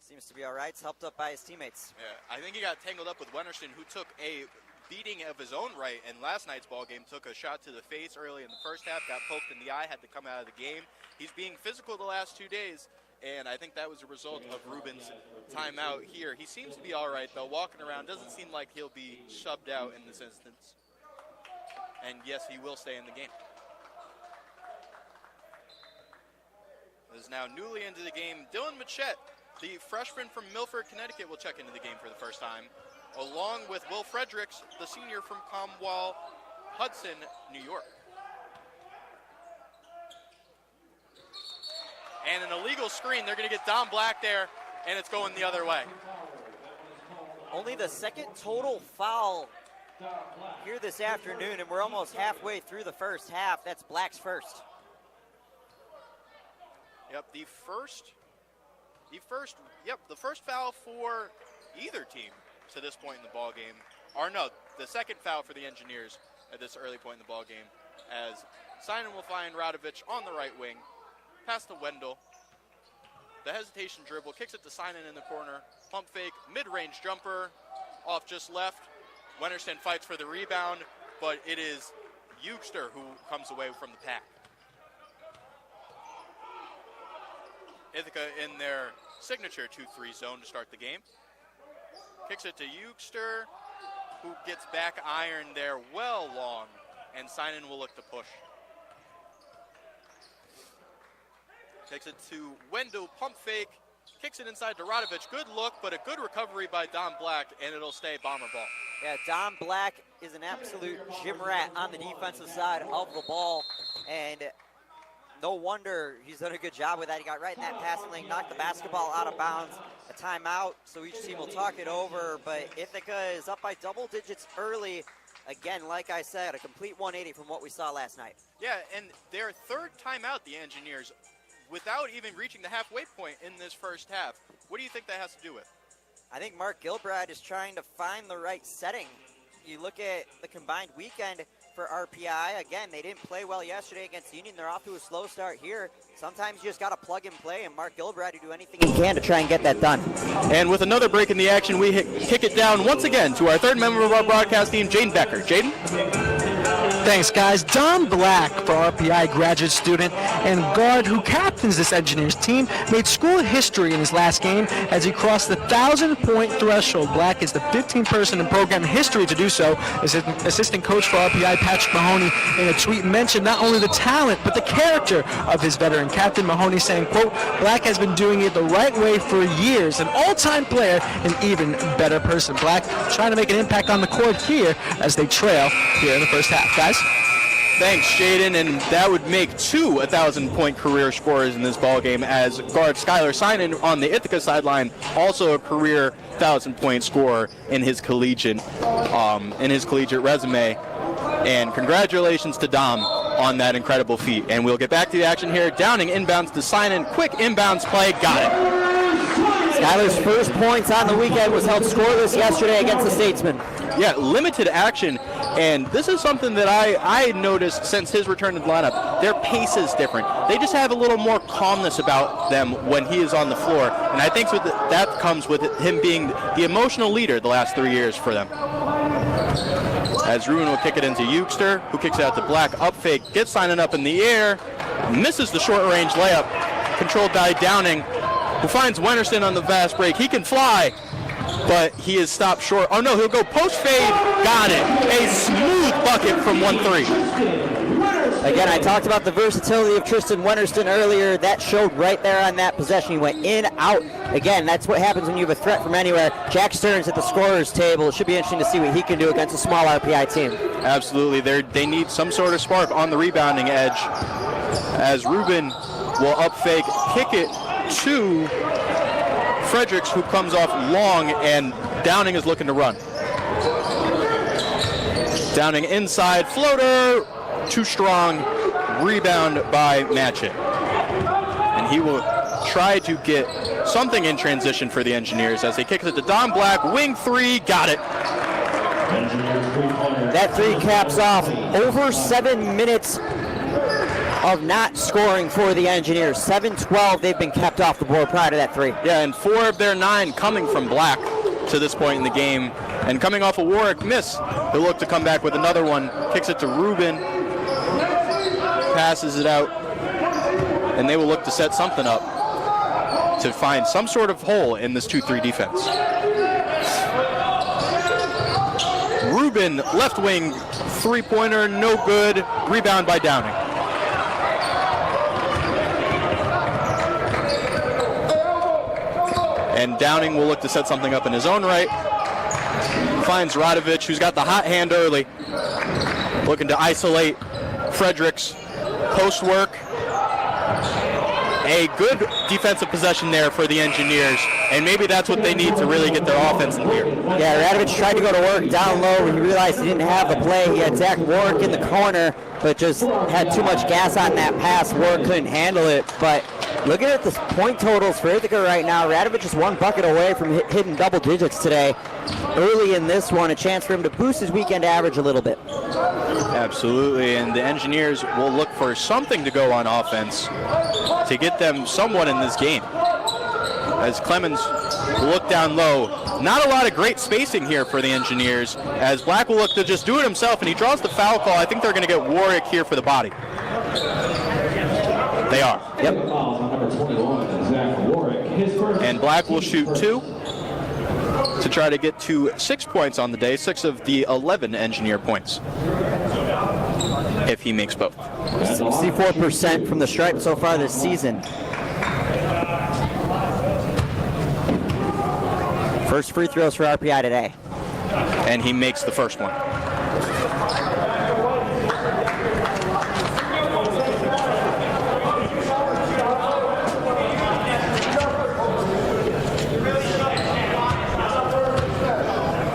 Seems to be all right. It's helped up by his teammates. Yeah, I think he got tangled up with Wennerston, who took a beating of his own right in last night's ball game. Took a shot to the face early in the first half, got poked in the eye, had to come out of the game. He's being physical the last 2 days, and I think that was a result of Rubin's timeout here. He seems to be all right, though. Walking around, doesn't seem like he'll be subbed out in this instance. And yes, he will stay in the game. Is now newly into the game, Dylan Machette, the freshman from Milford, Connecticut, will check into the game for the first time, along with Will Fredericks, the senior from Comwell Hudson, New York. And an illegal screen. They're going to get Don Black there, and it's going the other way. Only the second total foul here this afternoon, and we're almost halfway through the first half. That's Black's first. Yep, the first foul for either team to this point in the ball game. Or no, the second foul for the Engineers at this early point in the ball game, as Sinan will find Radovic on the right wing, pass to Wendell. The hesitation dribble, kicks it to Sinan in the corner, pump fake, mid-range jumper, off just left. Wennerston fights for the rebound, but it is Eugster who comes away from the pack. Ithaca in their signature 2-3 zone to start the game. Kicks it to Eugster, who gets back iron there well long, and Sinan will look to push. Takes it to Wendell, pump fake, kicks it inside to Radovic. Good look, but a good recovery by Don Black, and it'll stay Bomber ball. Yeah, Don Black is an absolute gym rat on the defensive side of the ball, and no wonder he's done a good job with that. He got right in that passing lane, knocked the basketball out of bounds. A timeout, so each team will talk it over, but Ithaca is up by double digits early. Again, like I said, a complete 180 from what we saw last night. Yeah, and their third timeout, the Engineers, without even reaching the halfway point in this first half. What do you think that has to do with? I think Mark Gilbride is trying to find the right setting. You look at the combined weekend for RPI. Again, they didn't play well yesterday against Union. They're off to a slow start here. Sometimes you just got to plug and play, and Mark Gilbride will do anything he can to try and get that done. And with another break in the action, we kick it down once again to our third member of our broadcast team, Jaden Becker. Jaden? Thanks, guys. Don Black, for RPI graduate student and guard who captains this Engineers team, made school history in his last game as he crossed the 1,000-point threshold. Black is the 15th person in program history to do so. Assistant coach for RPI, Patrick Mahoney, in a tweet mentioned not only the talent but the character of his veteran captain. Mahoney saying, quote, Black has been doing it the right way for years, an all-time player, an even better person. Black trying to make an impact on the court here as they trail here in the first half. Guys? Thanks, Jaden, and that would make two 1,000-point career scorers in this ballgame, as guard Skylar Sinan on the Ithaca sideline, also a career 1,000-point scorer in his collegiate resume. And congratulations to Dom on that incredible feat. And we'll get back to the action here. Downing inbounds to Sinan. Quick inbounds play. Got it. Skylar's first points on the weekend was held scoreless yesterday against the Statesmen. Yeah, limited action, and this is something that I noticed since his return to the lineup. Their pace is different. They just have a little more calmness about them when he is on the floor, and I think that comes with him being the emotional leader the last 3 years for them. As Ruin will kick it into Eugster, who kicks it out to Black, up fake, gets Sinan up in the air, misses the short-range layup, controlled by Downing, who finds Wennerston on the fast break. He can fly. but he is stopped short. Oh no, he'll go post fade. Got it. A smooth bucket from 1-3. Again, I talked about the versatility of Tristan Wennerston earlier. That showed right there on that possession. He went in, out. Again, that's what happens when you have a threat from anywhere. Jack Stearns at the scorer's table. It should be interesting to see what he can do against a small RPI team. Absolutely. They need some sort of spark on the rebounding edge, as Ruben will up fake, kick it to Fredericks, who comes off long, and Downing is looking to run. Downing inside, floater, too strong, rebound by Matchett. And he will try to get something in transition for the Engineers as he kicks it to Don Black, wing three, got it. That three caps off over 7 minutes of not scoring for the Engineers. 7-12, they've been kept off the board prior to that three. Yeah, and 4 of their 9 coming from Black to this point in the game. And coming off a Warwick miss, he'll look to come back with another one. Kicks it to Ruben, passes it out, and they will look to set something up to find some sort of hole in this 2-3 defense. Ruben, left wing, three-pointer, no good. Rebound by Downing. And Downing will look to set something up in his own right. Finds Radovich, who's got the hot hand early. Looking to isolate Fredericks. Post work. A good defensive possession there for the Engineers, and maybe that's what they need to really get their offense in gear. Yeah, Radovich tried to go to work down low when he realized he didn't have the play. He had Zach Warwick in the corner, but just had too much gas on that pass. Warwick couldn't handle it, but looking at the point totals for Ithaca right now, Radovich is 1 bucket away from hitting double digits today. Early in this one, a chance for him to boost his weekend average a little bit. Absolutely, and the Engineers will look for something to go on offense to get them somewhat in this game. As Clemens will look down low. Not a lot of great spacing here for the Engineers, as Black will look to just do it himself, and he draws the foul call. I think they're going to get Warwick here for the body. They are. Yep. And Black will shoot 2 to try to get to 6 points on the day, 6 of the 11 Engineer points, if he makes both. 64% from the stripe so far this season. First free throws for RPI today. And he makes the first one.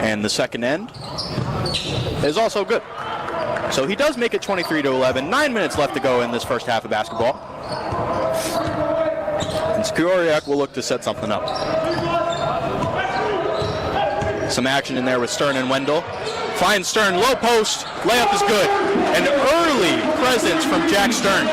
And the second end is also good. So he does make it 23-11. 9 minutes left to go in this first half of basketball. And Skoriak will look to set something up. Some action in there with Stern and Wendell. Finds Stern, low post, layup is good. An early presence from Jack Stern.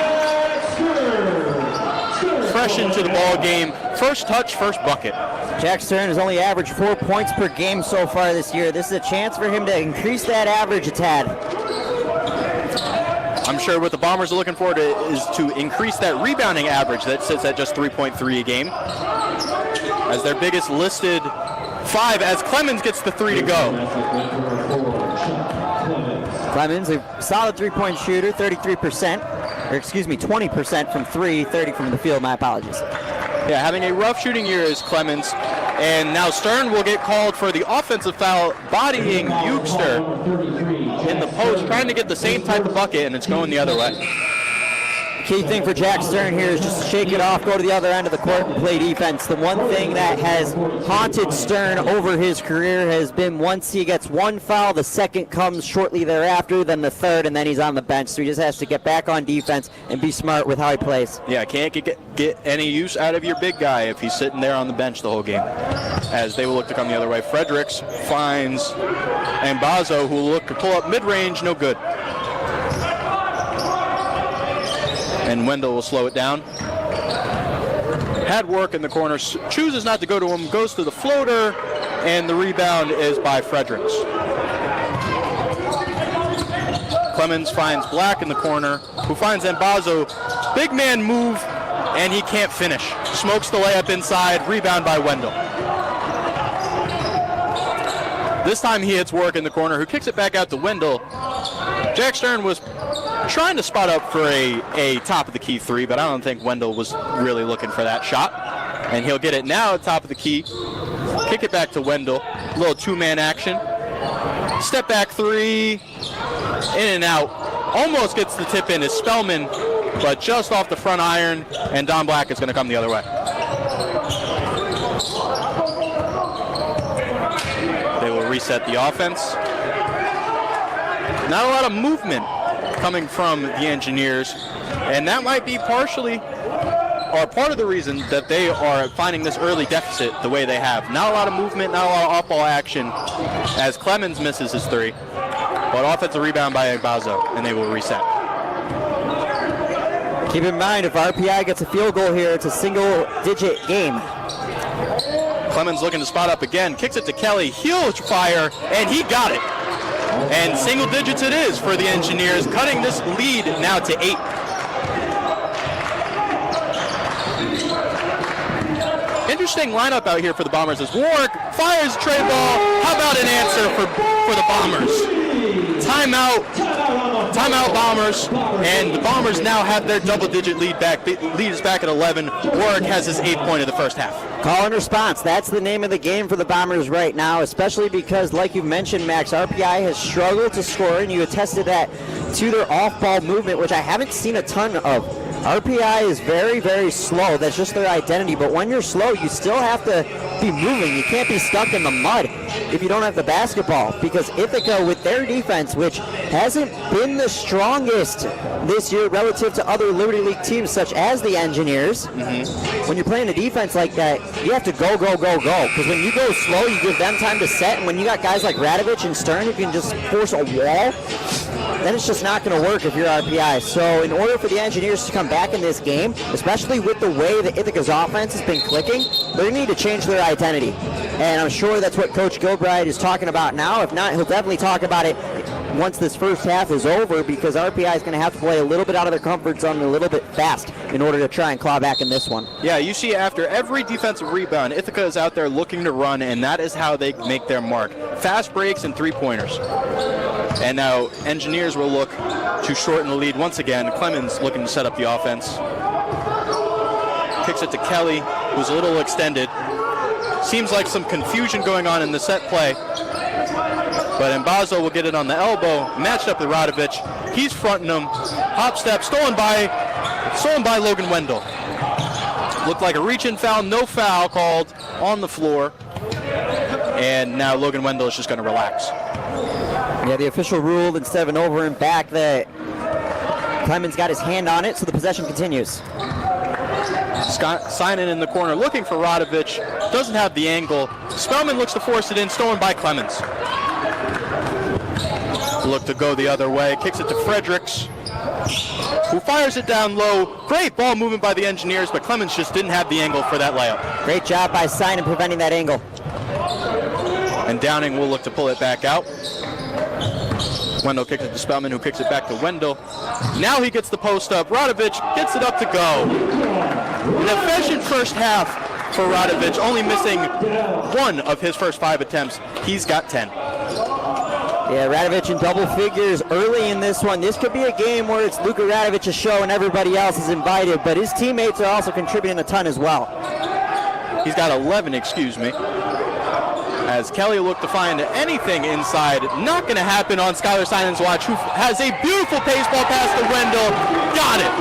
Fresh into the ball game. First touch, first bucket. Jack Stern has only averaged 4 points per game so far this year. This is a chance for him to increase that average a tad. I'm sure what the Bombers are looking for is to increase that rebounding average that sits at just 3.3 a game, as their biggest listed 5, as Clemens gets the 3 to go. Clemens, a solid three-point shooter, 33%, or excuse me, 20% from 3, 30 from the field. My apologies. Yeah, having a rough shooting year is Clemens. And now Stern will get called for the offensive foul, bodying Eugster in the post, trying to get the same type of bucket, and it's going the other way. Key thing for Jack Stern here is just shake it off, go to the other end of the court and play defense. The one thing that has haunted Stern over his career has been once he gets one foul, the second comes shortly thereafter, then the third, and then he's on the bench. So he just has to get back on defense and be smart with how he plays. Yeah, can't get any use out of your big guy if he's sitting there on the bench the whole game, as they will look to come the other way. Fredericks finds Ambazo, who will look to pull up mid-range, no good. And Wendell will slow it down. Had work in the corner, chooses not to go to him, goes to the floater, and the rebound is by Fredericks. Clemens finds Black in the corner, who finds Ambazo. Big man move, and he can't finish. Smokes the layup inside, rebound by Wendell. This time he hits Warwick in the corner, who kicks it back out to Wendell. Jack Stern was trying to spot up for a top of the key three, but I don't think Wendell was really looking for that shot. And he'll get it now at top of the key. Kick it back to Wendell. A little two-man action. Step back three. In and out. Almost gets the tip in is Spellman, but just off the front iron, and Don Black is going to come the other way. They will reset the offense. Not a lot of movement coming from the Engineers, and that might be partially or part of the reason that they are finding this early deficit the way they have. Not a lot of movement, not a lot of off-ball action, as Clemens misses his three, but offensive rebound by Agbazo, and they will reset. Keep in mind, if RPI gets a field goal here, it's a single-digit game. Clemens looking to spot up again, kicks it to Kelly, huge fire, and he got it. And single digits it is for the Engineers, cutting this lead now to 8. Interesting lineup out here for the Bombers as Warwick fires a tray ball. How about an answer for the Bombers? Timeout Bombers, and the Bombers now have their double-digit lead back. Lead is back at 11. Warwick has his 8th point of the first half. Call and response. That's the name of the game for the Bombers right now, especially because, like you mentioned, Max, RPI has struggled to score, and you attested that to their off-ball movement, which I haven't seen a ton of. RPI is very, very slow. That's just their identity. But when you're slow, you still have to be moving. You can't be stuck in the mud if you don't have the basketball. Because Ithaca, with their defense, which hasn't been the strongest this year relative to other Liberty League teams, such as the Engineers, when you're playing a defense like that, you have to go, go, go, go. Because when you go slow, you give them time to set. And when you got guys like Radovich and Stern who can just force a wall, then it's just not going to work if you're RPI. So in order for the Engineers to come back in this game, especially with the way that Ithaca's offense has been clicking, they need to change their identity. And I'm sure that's what Coach Gilbride is talking about now. If not, he'll definitely talk about it once this first half is over, because RPI is going to have to play a little bit out of their comfort zone and a little bit fast in order to try and claw back in this one. Yeah, you see after every defensive rebound, Ithaca is out there looking to run, and that is how they make their mark. Fast breaks and three-pointers. And now Engineers will look to shorten the lead once again. Clemens looking to set up the offense. Kicks it to Kelly, who's a little extended. Seems like some confusion going on in the set play. But Mbazo will get it on the elbow, matched up with Radovich. He's fronting him. Hop step, stolen by Logan Wendell. Looked like a reach-in foul, no foul called on the floor. And now Logan Wendell is just going to relax. Yeah, the official ruled instead of an over and back that Clemens got his hand on it, so the possession continues. Simon in the corner looking for Radovich. Doesn't have the angle. Spellman looks to force it in, stolen by Clemens. Look to go the other way. Kicks it to Fredericks, who fires it down low. Great ball movement by the Engineers, but Clemens just didn't have the angle for that layup. Great job by Simon preventing that angle. And Downing will look to pull it back out. Wendell kicks it to Spellman, who kicks it back to Wendell. Now he gets the post up. Radovich gets it up to go. An efficient first half for Radovich, only missing one of his first 5 attempts. He's got 10. Yeah, Radovich in double figures early in this one. This could be a game where it's Luka Radovich's show and everybody else is invited, but his teammates are also contributing a ton as well. He's got 11, excuse me. As Kelly looked to find anything inside. Not going to happen on Skylar Sinan's watch, who has a beautiful pace ball pass to Wendell. Got it.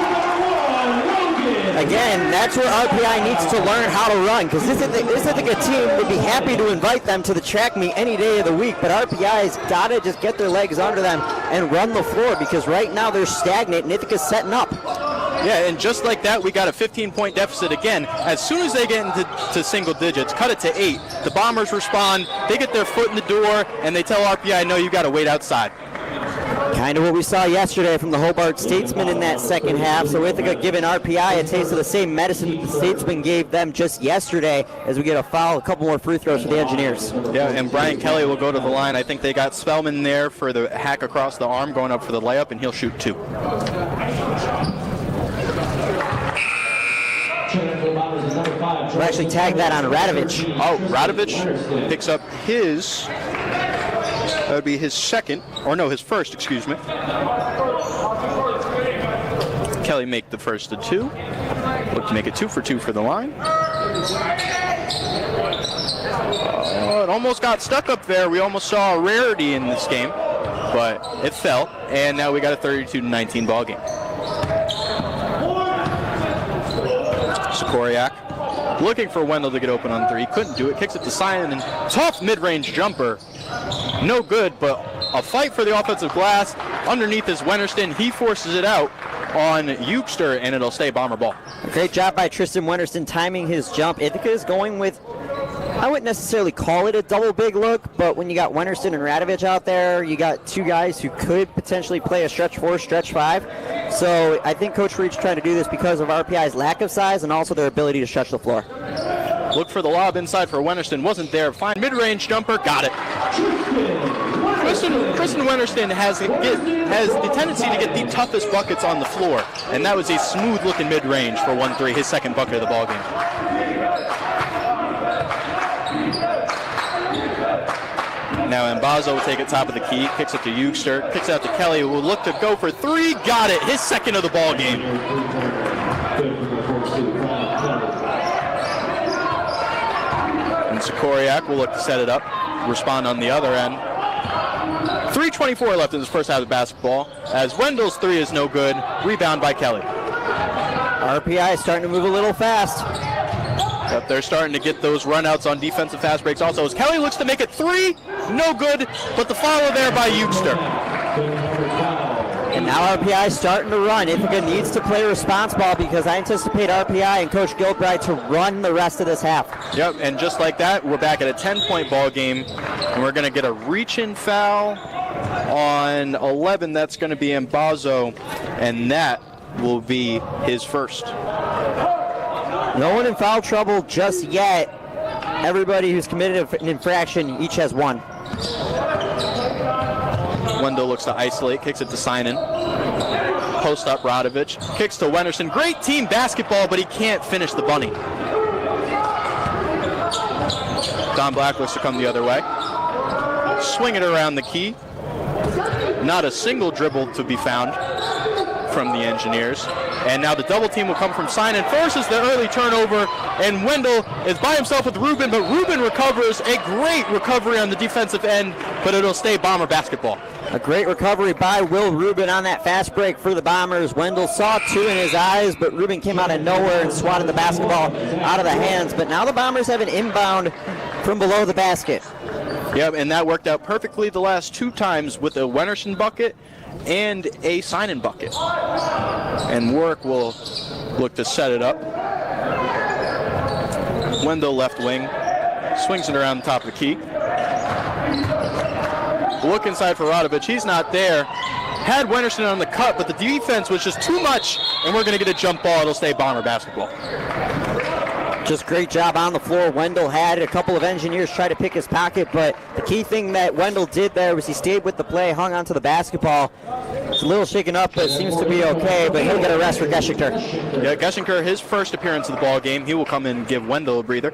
Again, that's where RPI needs to learn how to run, because this isn't a team would be happy to invite them to the track meet any day of the week, but RPI's got to just get their legs under them and run the floor, because right now they're stagnant and Ithaca's setting up. Yeah, and just like that, we got a 15-point deficit again. As soon as they get into single digits, cut it to 8, the Bombers respond, they get their foot in the door, and they tell RPI, no, you got to wait outside. Kind of what we saw yesterday from the Hobart Statesmen in that second half. So Ithaca giving RPI a taste of the same medicine that the Statesmen gave them just yesterday, as we get a foul, a couple more free throws for the Engineers. Yeah, and Brian Kelly will go to the line. I think they got Spellman there for the hack across the arm, going up for the layup, and he'll shoot 2. We'll actually tag that on Radovich. Oh, Radovich picks up his That would be his first, excuse me. Kelly make the first of 2. Look to make it 2 for 2 for the line. It almost got stuck up there. We almost saw a rarity in this game, but it fell, and now we got a 32-19 ball game. Sikoriak looking for Wendell to get open on 3. Couldn't do it. Kicks it to Simon, and tough mid-range jumper. No good, but a fight for the offensive glass. Underneath is Wennerston. He forces it out on Eukster, and it'll stay Bomber ball. Great job by Tristan Wennerston timing his jump. Ithaca is going with, I wouldn't necessarily call it a double big look, but when you got Wennerston and Radovich out there, you got 2 guys who could potentially play a stretch 4, stretch 5. So I think Coach Reed's trying to do this because of RPI's lack of size and also their ability to stretch the floor. Look for the lob inside for Wennerston. Wasn't there. Fine mid-range jumper. Got it. Tristan Wennerston has the tendency to get the toughest buckets on the floor, and that was a smooth-looking mid-range for 1-3, his second bucket of the ballgame. Now Mbazo will take it top of the key, kicks it to Eugster, kicks out to Kelly, who will look to go for 3. Got it. His second of the ballgame. And Sikoriak will look to set it up, respond on the other end. 3:24 left in this first half of basketball, as Wendell's 3 is no good. Rebound by Kelly. RPI is starting to move a little fast. But they're starting to get those runouts on defensive fast breaks also, as Kelly looks to make it 3. No good, but the follow there by Eugster. And now RPI is starting to run. Ithaca needs to play response ball because I anticipate RPI and Coach Gilbride to run the rest of this half. Yep, and just like that, we're back at a 10-point ball game, and we're going to get a reach-in foul on 11. That's going to be Mbazo, and that will be his first. No one in foul trouble just yet. Everybody who's committed an infraction each has 1. Wendell looks to isolate, kicks it to Sinan. Post up Radovich, kicks to Wennerston. Great team basketball, but he can't finish the bunny. Don Black looks to come the other way. Swing it around the key. Not a single dribble to be found from the Engineers. And now the double team will come from Sinan. Forces the early turnover, and Wendell is by himself with Rubin, but Rubin recovers. A great recovery on the defensive end, but it'll stay Bomber basketball. A great recovery by Will Rubin on that fast break for the Bombers. Wendell saw 2 in his eyes, but Rubin came out of nowhere and swatted the basketball out of the hands. But now the Bombers have an inbound from below the basket. Yep, and that worked out perfectly the last 2 times with a Wennerston bucket and a Sinan bucket. And Warwick will look to set it up. Wendell left wing, swings it around the top of the key. Look inside for Radovich, he's not there. Had Wennerston on the cut, but the defense was just too much, and we're going to get a jump ball. It'll stay Bomber basketball. Just great job on the floor. Wendell had a couple of Engineers try to pick his pocket, but the key thing that Wendell did there was he stayed with the play, hung onto the basketball. It's a little shaken up, but it seems to be okay, but he'll get a rest for Geshinker. Yeah, Geshinker, his first appearance of the ball game. He will come in and give Wendell a breather.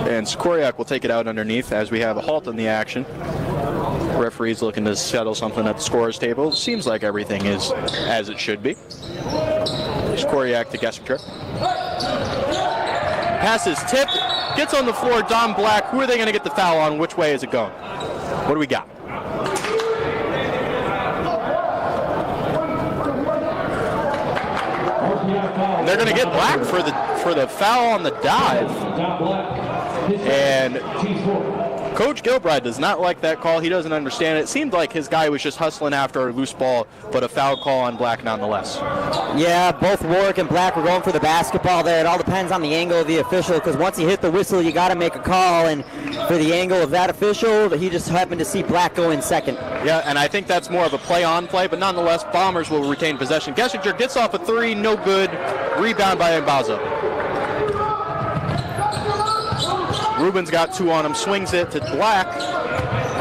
And Sikoriak will take it out underneath as we have a halt in the action. Referee's looking to settle something at the scorer's table. Seems like everything is as it should be. Sikoriak to Gessinker. Pass is tipped. Gets on the floor. Don Black. Who are they going to get the foul on? Which way is it going? What do we got? And they're going to get Black for the foul on the dive. And Coach Gilbride does not like that call. He doesn't understand it. It seemed like his guy was just hustling after a loose ball, but a foul call on Black nonetheless. Yeah, both Warwick and Black were going for the basketball there. It all depends on the angle of the official, because once he hit the whistle, you got to make a call. And for the angle of that official, he just happened to see Black go in second. Yeah, and I think that's more of a play-on play, but nonetheless, Bombers will retain possession. Geschinger gets off a 3, no good. Rebound by Mbazo. Rubin's got 2 on him, swings it to Black.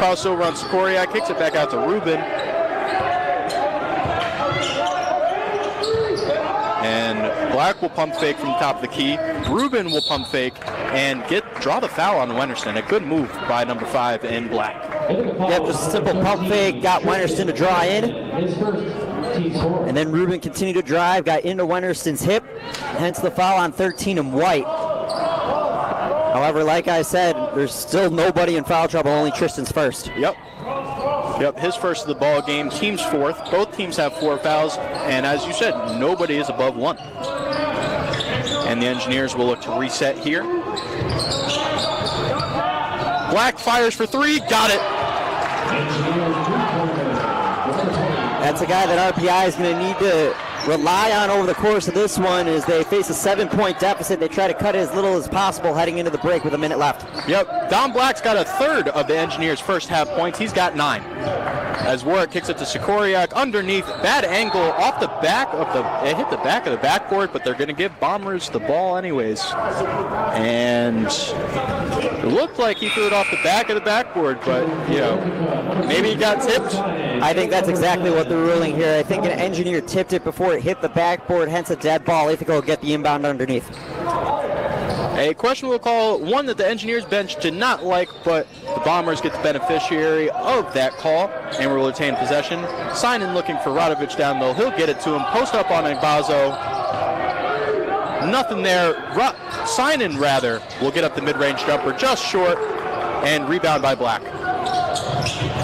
Crossover on Sikoriak, kicks it back out to Rubin. And Black will pump fake from the top of the key. Rubin will pump fake and draw the foul on Wennerston. A good move by number 5 in black. Yep, just a simple pump fake, got Wennerston to draw in. And then Rubin continued to drive, got into Wennerston's hip, hence the foul on 13 in white. However, like I said, there's still nobody in foul trouble, only Tristan's first. Yep, his first of the ball game, team's fourth. Both teams have 4 fouls, and as you said, nobody is above 1. And the Engineers will look to reset here. Black fires for 3, got it. That's a guy that RPI is going to need to rely on over the course of this one as they face a 7-point deficit. They try to cut it as little as possible heading into the break with a minute left. Yep, Don Black's got a third of the Engineers' first half points. He's got 9. As Warwick kicks it to Sikoriak underneath, bad angle off the back of it hit the back of the backboard, but they're going to give Bombers the ball anyways. And it looked like he threw it off the back of the backboard, but maybe he got tipped. I think that's exactly what they're ruling here. I think an Engineer tipped it before it hit the backboard, hence a dead ball. Ithaca will get the inbound underneath. A questionable call, one that the Engineers bench did not like, but the Bombers get the beneficiary of that call and will retain possession. Sinan looking for Radovic down low. He'll get it to him. Post up on Igbazo. Nothing there. Sinan, rather, will get up the mid-range jumper just short and rebound by Black.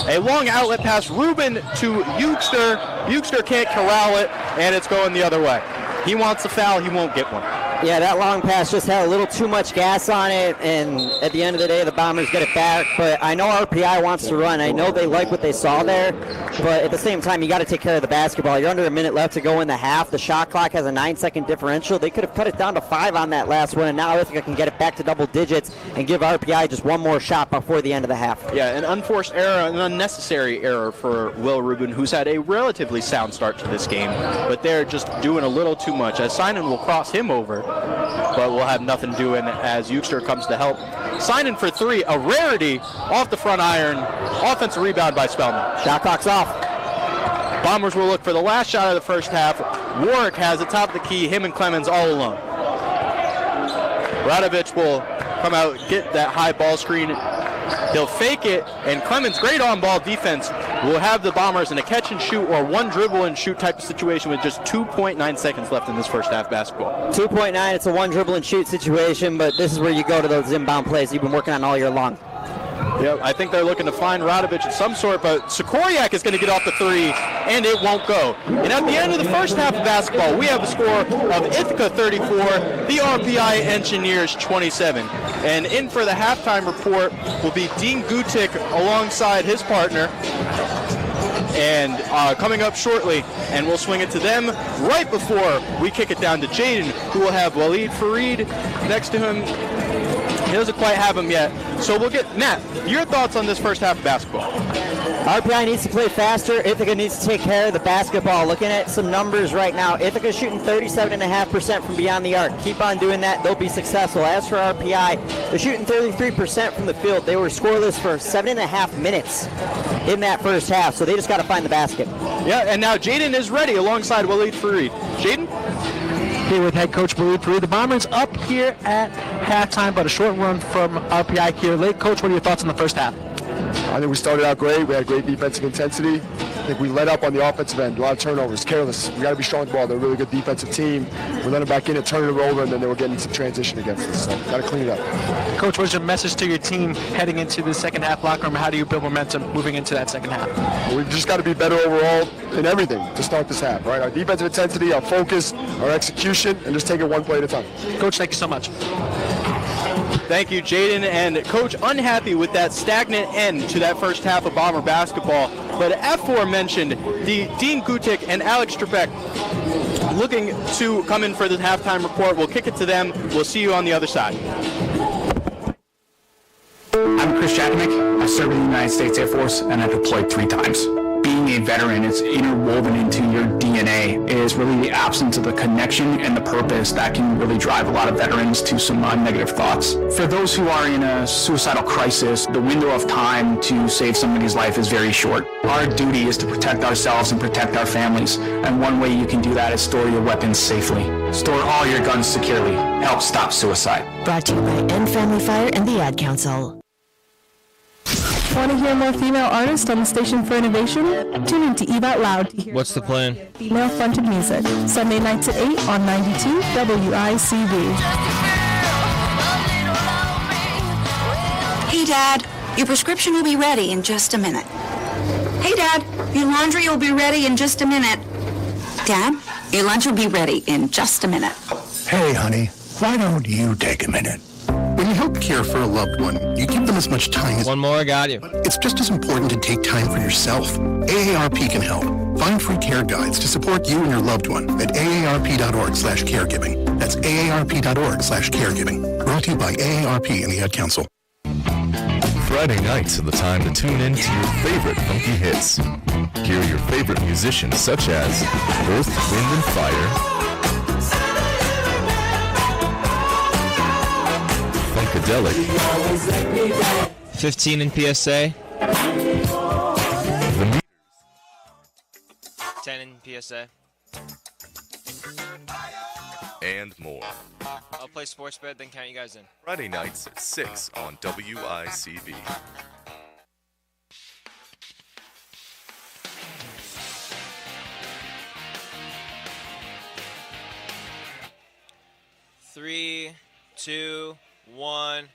A long outlet pass, Rubin to Eugster. Eugster can't corral it, and it's going the other way. He wants a foul, he won't get one. Yeah, that long pass just had a little too much gas on it, and at the end of the day, the Bombers get it back. But I know RPI wants to run. I know they like what they saw there, but at the same time, you got to take care of the basketball. You're under a minute left to go in the half. The shot clock has a 9-second differential. They could have cut it down to 5 on that last one, and now Ithaca can get it back to double digits and give RPI just one more shot before the end of the half. Yeah, an unforced error, an unnecessary error for Will Rubin, who's had a relatively sound start to this game, but they're just doing a little too much, as Sinan will cross him over, but we'll have nothing doing as Eugster comes to help. Sinan for 3, a rarity off the front iron, offensive rebound by Spellman. Shot clock's off. Bombers will look for the last shot of the first half. Warwick has the top of the key, him and Clemens all alone. Radovic will come out, get that high ball screen. He'll fake it, and Clemens, great on-ball defense, will have the Bombers in a catch-and-shoot or one dribble-and-shoot type of situation with just 2.9 seconds left in this first half basketball. 2.9, it's a one dribble-and-shoot situation, but this is where you go to those inbound plays you've been working on all year long. Yep, I think they're looking to find Radovic of some sort, but Sikoriak is going to get off the 3, and it won't go. And at the end of the first half of basketball, we have a score of Ithaca 34, the RPI Engineers 27. And in for the halftime report will be Dean Gutik alongside his partner. And coming up shortly, and we'll swing it to them right before we kick it down to Jaden, who will have Waleed Fareed next to him. He doesn't quite have him yet. So we'll get, Matt, your thoughts on this first half of basketball. RPI needs to play faster. Ithaca needs to take care of the basketball. Looking at some numbers right now, Ithaca shooting 37.5% from beyond the arc. Keep on doing that. They'll be successful. As for RPI, they're shooting 33% from the field. They were scoreless for 7.5 minutes in that first half, so they just got to find the basket. Yeah, and now Jaden is ready alongside Waleed Fareed. Jaden? Here with head coach Waleed Fareed. The Bombers up here at halftime, but a short run from RPI here late. Coach, what are your thoughts on the first half? I think we started out great. We had great defensive intensity. I think we let up on the offensive end. A lot of turnovers, careless. We got to be strong with the ball. They're a really good defensive team. We let them back in and turn it over, and then they were getting some transition against us. So got to clean it up. Coach, what's your message to your team heading into the second half locker room? How do you build momentum moving into that second half? We've just got to be better overall in everything to start this half, right? Our defensive intensity, our focus, our execution, and just take it one play at a time. Coach, thank you so much. Thank you, Jaden. And Coach, unhappy with that stagnant end to that first half of Bomber basketball. But aforementioned, the Dean Gutik and Alex Trebek looking to come in for the halftime report. We'll kick it to them. We'll see you on the other side. I'm Chris Jackovic. I served in the United States Air Force, and I deployed 3 times. Being being a veteran, it's interwoven into your DNA, is really the absence of the connection and the purpose that can really drive a lot of veterans to some negative thoughts. For those who are in a suicidal crisis, the window of time to save somebody's life is very short. Our duty is to protect ourselves and protect our families, and one way you can do that is store your weapons safely. Store all your guns securely. Help stop suicide. Brought to you by End Family Fire and the Ad Council. Want to hear more female artists on the Station for Innovation? Tune in to Eve Out Loud to hear What's the plan? female-fronted music. Sunday nights at 8 on 92 WICB. Hey, Dad, your prescription will be ready in just a minute. Hey, Dad, your laundry will be ready in just a minute. Dad, your lunch will be ready in just a minute. Hey, honey, why don't you take a minute? When you help care for a loved one, you give them as much time as... One more, I got you. It's just as important to take time for yourself. AARP can help. Find free care guides to support you and your loved one at aarp.org/caregiving. That's aarp.org/caregiving. Brought to you by AARP and the Ad Council. Friday nights are the time to tune in to your favorite funky hits. Hear your favorite musicians such as Earth, Wind, and Fire, Funkadelic, 15 in PSA. The Meters, 10 in PSA. and more. I'll play sports bet, then count you guys in. Friday nights at 6 on WICB. Three, 2, 1.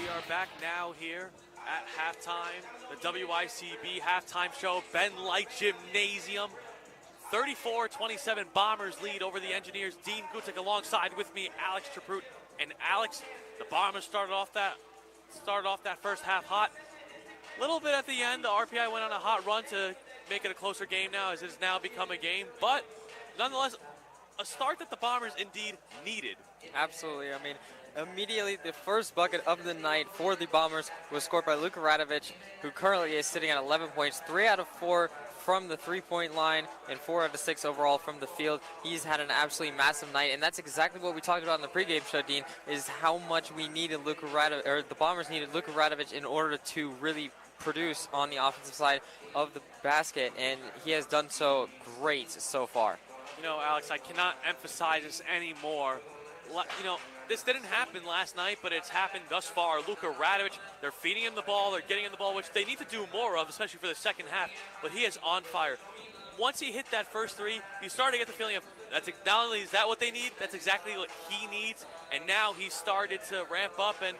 We are back now here at halftime. The WICB halftime show, Ben Light Gymnasium. 34-27 Bombers lead over the Engineers. Dean Gutek alongside with me, Alex Traprut. And Alex, the Bombers started off that first half hot. A little bit at the end, the RPI went on a hot run to make it a closer game now, as it has now become a game. But nonetheless, a start that the Bombers indeed needed. Absolutely. I mean, immediately the first bucket of the night for the Bombers was scored by Luka Radovic, who currently is sitting at 11 points, 3 out of 4 from the three-point line and 4 out of 6 overall from the field. He's had an absolutely massive night, and that's exactly what we talked about in the pregame show, Dean, is how much we needed the Bombers needed Luka Radovic in order to really produce on the offensive side of the basket, and he has done so great so far. You know, Alex, I cannot emphasize this anymore. You know, this didn't happen last night, but it's happened thus far. Luka Radovic, they're feeding him the ball, they're getting him the ball, which they need to do more of, especially for the second half, but he is on fire. Once he hit that first three, you started to get the feeling of, not only is that what they need, that's exactly what he needs, and now he's started to ramp up, and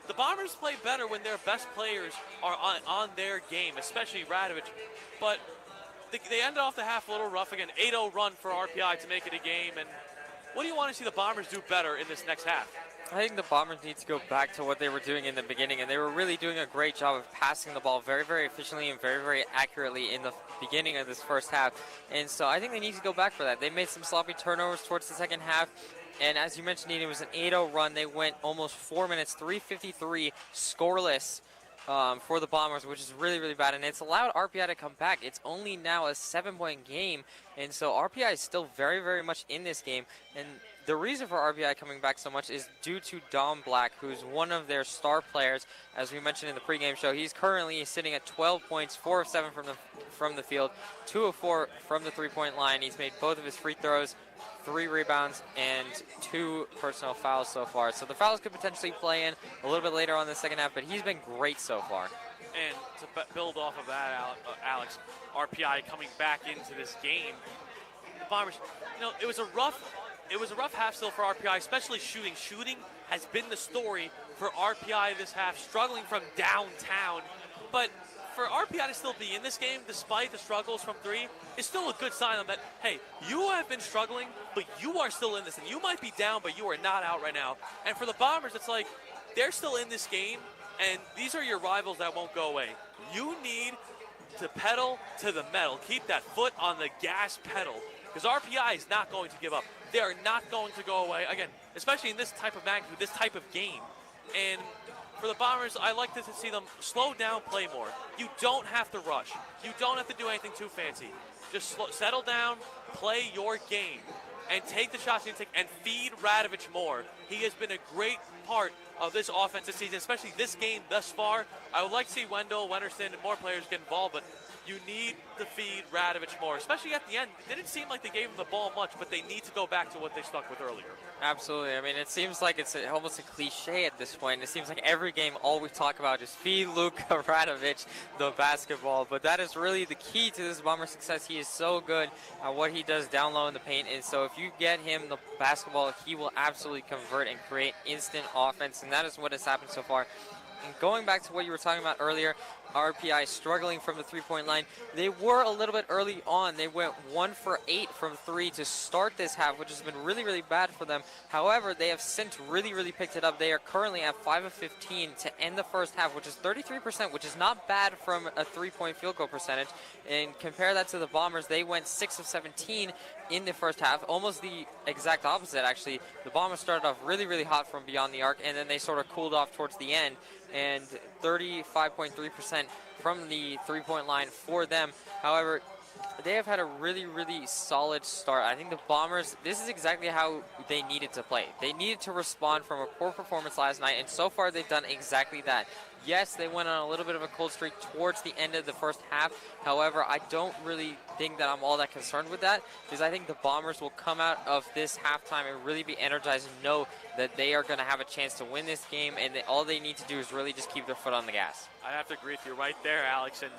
the Bombers play better when their best players are on their game, especially Radovic, but they ended off the half a little rough again. 8-0 run for RPI to make it a game, and what do you want to see the Bombers do better in this next half? I think the Bombers need to go back to what they were doing in the beginning, and they were really doing a great job of passing the ball very, very efficiently and very, very accurately in the beginning of this first half. And so I think they need to go back for that. They made some sloppy turnovers towards the second half, and as you mentioned, it was an 8-0 run. They went almost 4 minutes, 3:53 scoreless for the Bombers, which is really, really bad, and it's allowed RPI to come back. It's only now a 7-point game, and so RPI is still very, very much in this game, and the reason for RPI coming back so much is due to Dom Black, who's one of their star players, as we mentioned in the pregame show. He's currently sitting at 12 points, 4 of 7 from the field, 2 of 4 from the three-point line. He's made both of his free throws, 3 rebounds, and 2 personal fouls so far. So the fouls could potentially play in a little bit later on in the second half, but he's been great so far. And to build off of that, Alex, RPI coming back into this game, the Bombers, you know, it was a rough half still for RPI, especially shooting. Shooting has been the story for RPI this half, struggling from downtown. But for RPI to still be in this game, despite the struggles from 3, is still a good sign of that, hey, you have been struggling, but you are still in this. And you might be down, but you are not out right now. And for the Bombers, it's like, they're still in this game, and these are your rivals that won't go away. You need to pedal to the metal. Keep that foot on the gas pedal, because RPI is not going to give up. They are not going to go away, again, especially in this type of magnitude, this type of game. And for the Bombers, I like to see them slow down, play more. You don't have to rush. You don't have to do anything too fancy. Just settle down, play your game, and take the shots you take, and feed Radovich more. He has been a great part of this offensive season, especially this game thus far. I would like to see Wendell, Wennerson, and more players get involved, but you need to feed Radovich more, especially at the end. It didn't seem like they gave him the ball much, but they need to go back to what they stuck with earlier. Absolutely. I mean, it seems like it's almost a cliche at this point. It seems like every game, all we talk about is feed Luka Radovich the basketball. But that is really the key to this Bomber success. He is so good at what he does down low in the paint. And so if you get him the basketball, he will absolutely convert and create instant offense. And that is what has happened so far. And going back to what you were talking about earlier, RPI struggling from the three-point line. They were a little bit early on. They went 1 for 8 from 3 to start this half, which has been really, really bad for them. However, they have since really, really picked it up. They are currently at 5 of 15 to end the first half, which is 33%, which is not bad from a three-point field goal percentage. And compare that to the Bombers. They went 6 of 17 in the first half, almost the exact opposite, actually. The Bombers started off really, really hot from beyond the arc, and then they sort of cooled off towards the end. And 35.3% from the three-point line for them. However, they have had a really, really solid start. I think the Bombers, this is exactly how they needed to play. They needed to respond from a poor performance last night, and so far they've done exactly that. Yes, they went on a little bit of a cold streak towards the end of the first half. However, I don't really think that I'm all that concerned with that, because I think the Bombers will come out of this halftime and really be energized and know that they are going to have a chance to win this game, and that all they need to do is really just keep their foot on the gas. I have to agree with you right there, Alex. And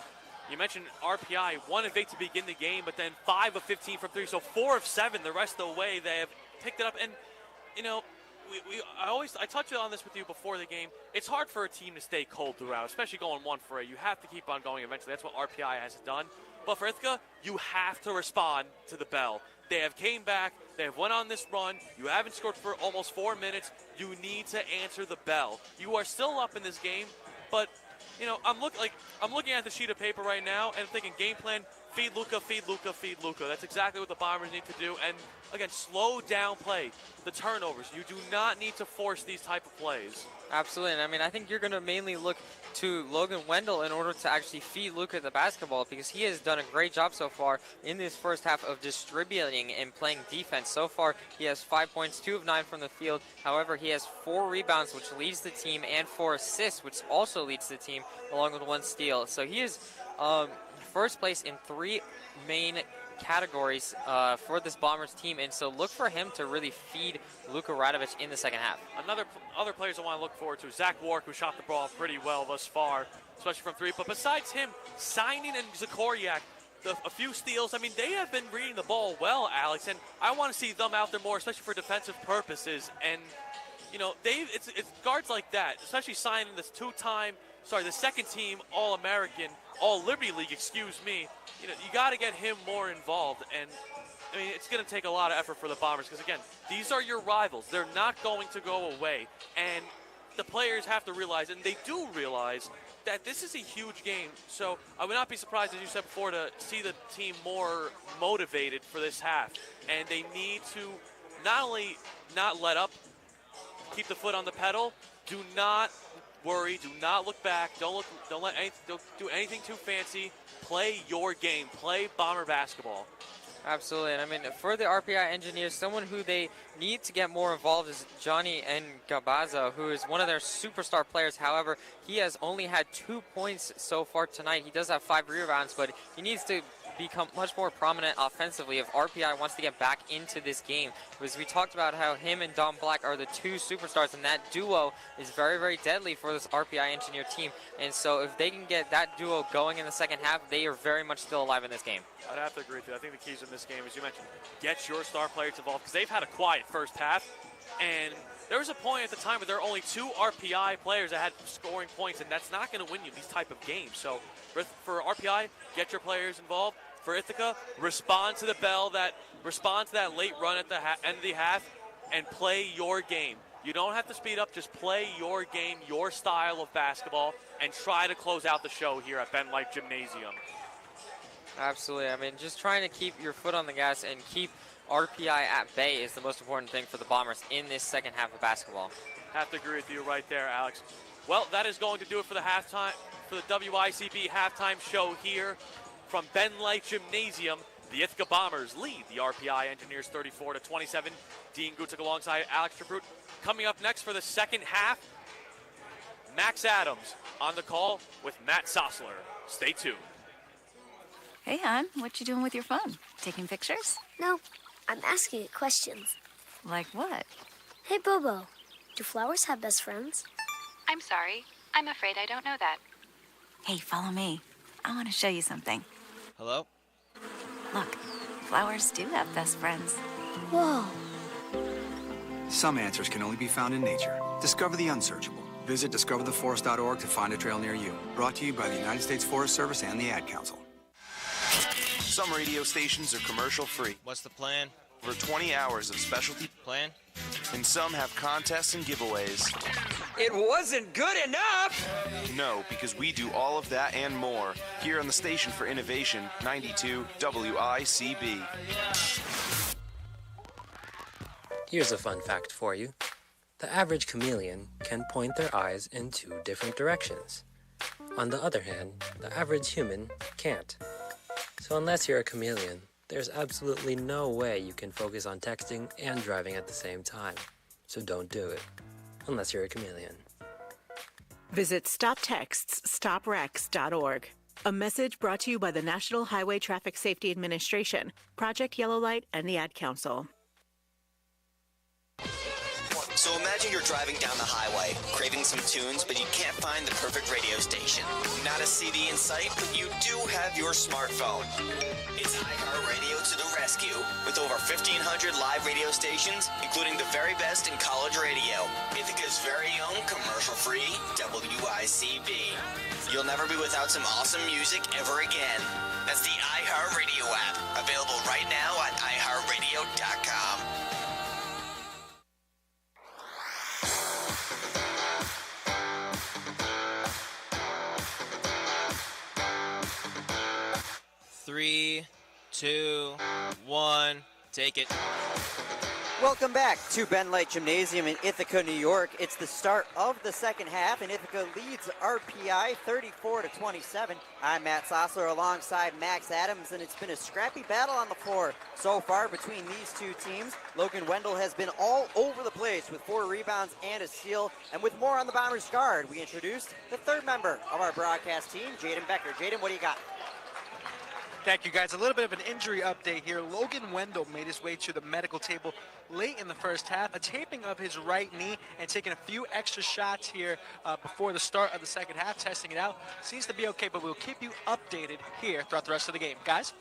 you mentioned RPI, 1 of 8 to begin the game, but then 5 of 15 from 3, so 4 of 7 the rest of the way. They have picked it up, and, you know, I touched on this with you before the game. It's hard for a team to stay cold throughout, especially going 1 for 8. You have to keep on going eventually. That's what RPI has done. But for Ithaca, you have to respond to the bell. They have came back. They have went on this run. You haven't scored for almost 4 minutes. You need to answer the bell. You are still up in this game, but you know I'm looking at the sheet of paper right now and thinking game plan: feed Luka, feed Luka, feed Luka. That's exactly what the Bombers need to do. And again, slow down play, the turnovers. You do not need to force these type of plays. Absolutely, and I mean, I think you're going to mainly look to Logan Wendell in order to actually feed Luka the basketball, because he has done a great job so far in this first half of distributing and playing defense. So far, he has 5 points, 2 of 9 from the field. However, he has 4 rebounds, which leads the team, and 4 assists, which also leads the team, along with 1 steal. So he is first place in 3 main categories for this Bombers team, and so look for him to really feed Luka Radovich in the second half. Other players I want to look forward to: Zach Warwick, who shot the ball pretty well thus far, especially from 3. But besides him, Signing and Zakoriak, a few steals. I mean, they have been reading the ball well, Alex, and I want to see them out there more, especially for defensive purposes. And you know, it's guards like that, especially Signing, the second team All-American, All-Liberty League, excuse me. You know, you got to get him more involved, and I mean, it's going to take a lot of effort for the Bombers, because again, these are your rivals. They're not going to go away, and the players have to realize, and they do realize, that this is a huge game. So I would not be surprised, as you said before, to see the team more motivated for this half, and they need to not only not let up, keep the foot on the pedal, do not worry, do not look back, don't do anything too fancy. Play your game, play Bomber basketball. Absolutely, and I mean, for the RPI engineers, someone who they need to get more involved is Johnny Ngabaza, who is one of their superstar players. However, he has only had 2 points so far tonight. He does have 5 rebounds, but he needs to become much more prominent offensively if RPI wants to get back into this game. Because we talked about how him and Dom Black are the 2 superstars, and that duo is very, very deadly for this RPI engineer team. And so if they can get that duo going in the second half, they are very much still alive in this game. I'd have to agree with you. I think the keys in this game, as you mentioned, get your star players involved, because they've had a quiet first half, and there was a point at the time where there are only 2 RPI players that had scoring points, and that's not going to win you these type of games. So for RPI, get your players involved. For Ithaca, respond to the bell, respond to that late run at the end of the half, and play your game. You don't have to speed up, just play your game, your style of basketball, and try to close out the show here at Ben Light Gymnasium. Absolutely. I mean, just trying to keep your foot on the gas and keep RPI at bay is the most important thing for the Bombers in this second half of basketball. Have to agree with you right there, Alex. Well, that is going to do it for the WICB halftime show here from Ben Light Gymnasium. The Ithaca Bombers lead the RPI Engineers 34-27. Dean Gutzig alongside Alex Trabrut. Coming up next for the second half, Max Adams on the call with Matt Sossler. Stay tuned. Hey, hon, what you doing with your phone? Taking pictures? No, I'm asking it questions. Like what? Hey, Bobo, do flowers have best friends? I'm sorry. I'm afraid I don't know that. Hey, follow me. I want to show you something. Hello? Look, flowers do have best friends. Whoa. Some answers can only be found in nature. Discover the unsearchable. Visit discovertheforest.org to find a trail near you. Brought to you by the United States Forest Service and the Ad Council. Some radio stations are commercial-free. What's the plan? Over 20 hours of specialty. Plan? And some have contests and giveaways. It wasn't good enough! No, because we do all of that and more here on the Station for Innovation, 92 WICB. Here's a fun fact for you. The average chameleon can point their eyes in 2 different directions. On the other hand, the average human can't. So unless you're a chameleon, there's absolutely no way you can focus on texting and driving at the same time. So don't do it, unless you're a chameleon. Visit StopTextsStopWrecks.org. A message brought to you by the National Highway Traffic Safety Administration, Project Yellow Light, and the Ad Council. So imagine you're driving down the highway, craving some tunes, but you can't find the perfect radio station. Not a CD in sight, but you do have your smartphone. It's iHeartRadio to the rescue. With over 1,500 live radio stations, including the very best in college radio. Ithaca's very own commercial-free WICB. You'll never be without some awesome music ever again. That's the iHeartRadio app, available right now at iHeartRadio.com. Three, 2, 1, take it. Welcome back to Ben Light Gymnasium in Ithaca, New York. It's the start of the second half, and Ithaca leads RPI 34-27. I'm Matt Sossler alongside Max Adams, and it's been a scrappy battle on the floor so far between these two teams. Logan Wendell has been all over the place with 4 rebounds and a steal, and with more on the Bombers' guard, we introduced the third member of our broadcast team, Jaden Becker. Jaden, what do you got? Thank you, guys. A little bit of an injury update here. Logan Wendell made his way to the medical table late in the first half, a taping of his right knee, and taking a few extra shots here before the start of the second half, testing it out. Seems to be okay, but we'll keep you updated here throughout the rest of the game. Guys?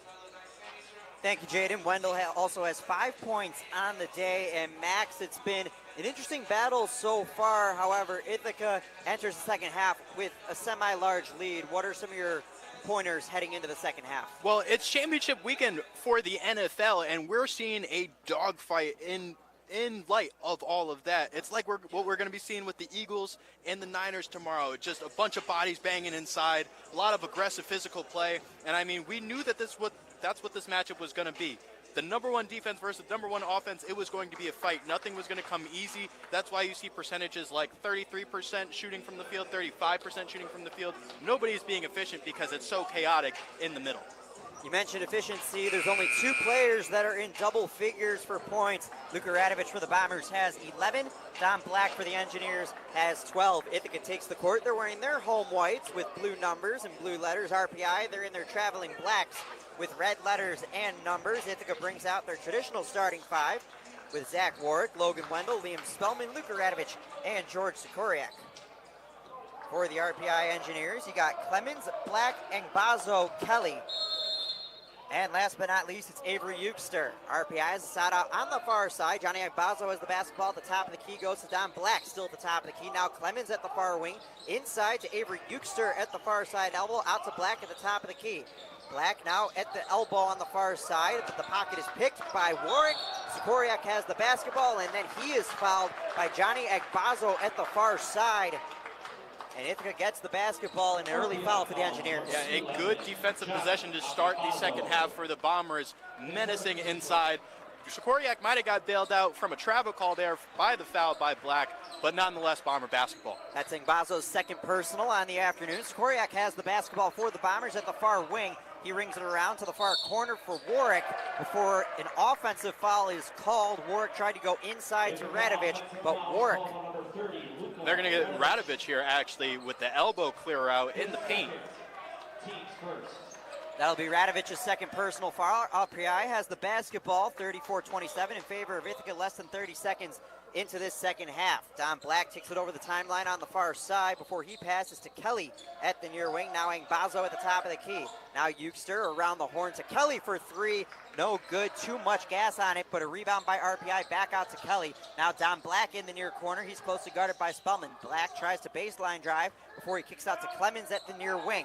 Thank you, Jaden. Wendell also has 5 points on the day, and Max, it's been an interesting battle so far. However, Ithaca enters the second half with a semi-large lead. What are some of your pointers heading into the second half? Well, it's championship weekend for the NFL, and we're seeing a dogfight in light of all of that. It's like what we're going to be seeing with the Eagles and the Niners tomorrow. Just a bunch of bodies banging inside, a lot of aggressive physical play, and I mean, we knew that that's what this matchup was going to be. The number 1 defense versus the number 1 offense, it was going to be a fight. Nothing was going to come easy. That's why you see percentages like 33% shooting from the field, 35% shooting from the field. Nobody's being efficient because it's so chaotic in the middle. You mentioned efficiency. There's only 2 players that are in double figures for points. Luka Radovich for the Bombers has 11. Don Black for the Engineers has 12. Ithaca takes the court. They're wearing their home whites with blue numbers and blue letters. RPI, they're in their traveling blacks with red letters and numbers. Ithaca brings out their traditional starting 5 with Zach Warwick, Logan Wendell, Liam Spellman, Luka Radovich, and George Sikoriak. For the RPI Engineers, you got Clemens, Black, and Bazo Kelly. And last but not least, it's Avery Eukster. RPI has a side out on the far side. Johnny Agbazo has the basketball at the top of the key. Goes to Don Black, still at the top of the key. Now Clemens at the far wing. Inside to Avery Eukster at the far side elbow. Out to Black at the top of the key. Black now at the elbow on the far side. But the pocket is picked by Warwick. Sikoriak has the basketball, and then he is fouled by Johnny Agbazo at the far side. And Ithaca gets the basketball, and an early foul for the Engineers. Yeah, a good defensive possession to start the second half for the Bombers, menacing inside. Sikoriak might have got bailed out from a travel call there by the foul by Black, but nonetheless, Bomber basketball. That's Ngbazo's second personal on the afternoon. Sikoriak has the basketball for the Bombers at the far wing. He rings it around to the far corner for Warwick before an offensive foul is called. Warwick tried to go inside to Radovic, but Warwick. They're going to get Radovic here, actually, with the elbow clear out in the paint. That'll be Radovic's second personal foul. RPI has the basketball, 34-27 in favor of Ithaca, less than 30 seconds into this second half. Don Black takes it over the timeline on the far side before he passes to Kelly at the near wing. Now Ngbazo at the top of the key. Now Eugster around the horn to Kelly for three. No good, too much gas on it, but a rebound by RPI back out to Kelly. Now Don Black in the near corner. He's closely guarded by Spellman. Black tries to baseline drive before he kicks out to Clemens at the near wing.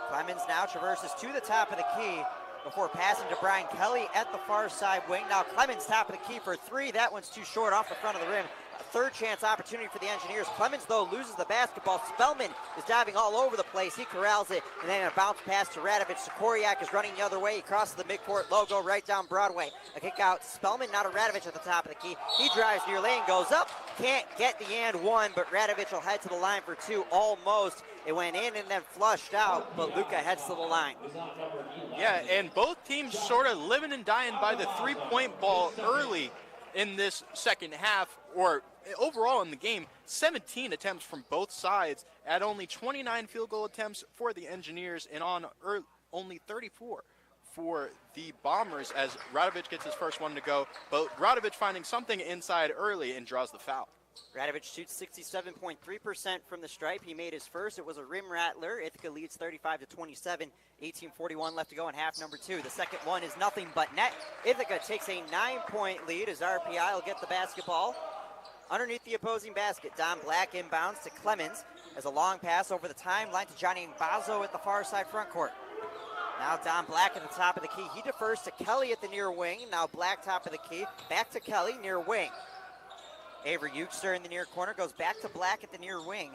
Clemens now traverses to the top of the key before passing to Brian Kelly at the far side wing. Now Clemens top of the key for three. That one's too short off the front of the rim. A third chance opportunity for the Engineers. Clemens, though, loses the basketball. Spellman is diving all over the place. He corrals it, and then a bounce pass to Radovic. Sikoriak is running the other way. He crosses the midcourt logo right down Broadway. A kick out to Spellman, now to Radovic at the top of the key. He drives near lane, goes up. Can't get the and one, but Radovic will head to the line for two almost. It went in and then flushed out, but Luca heads to the line. Yeah, and both teams sort of living and dying by the three-point ball early in this second half, or overall in the game. 17 attempts from both sides at only 29 field goal attempts for the Engineers and on only 34 for the Bombers as Radovic gets his first one to go, but Radovic finding something inside early and draws the foul. Radovic shoots 67.3% from the stripe. He made his first. It was a rim rattler. Ithaca leads 35-27. 18:41 left to go in half number two. The second one is nothing but net. Ithaca takes a 9-point lead as RPI will get the basketball underneath the opposing basket. Don Black inbounds to Clemens as a long pass over the timeline to Johnny Ngbazo at the far side front court. Now Don Black at the top of the key. He defers to Kelly at the near wing. Now Black top of the key. Back to Kelly near wing. Avery Eugster in the near corner goes back to Black at the near wing.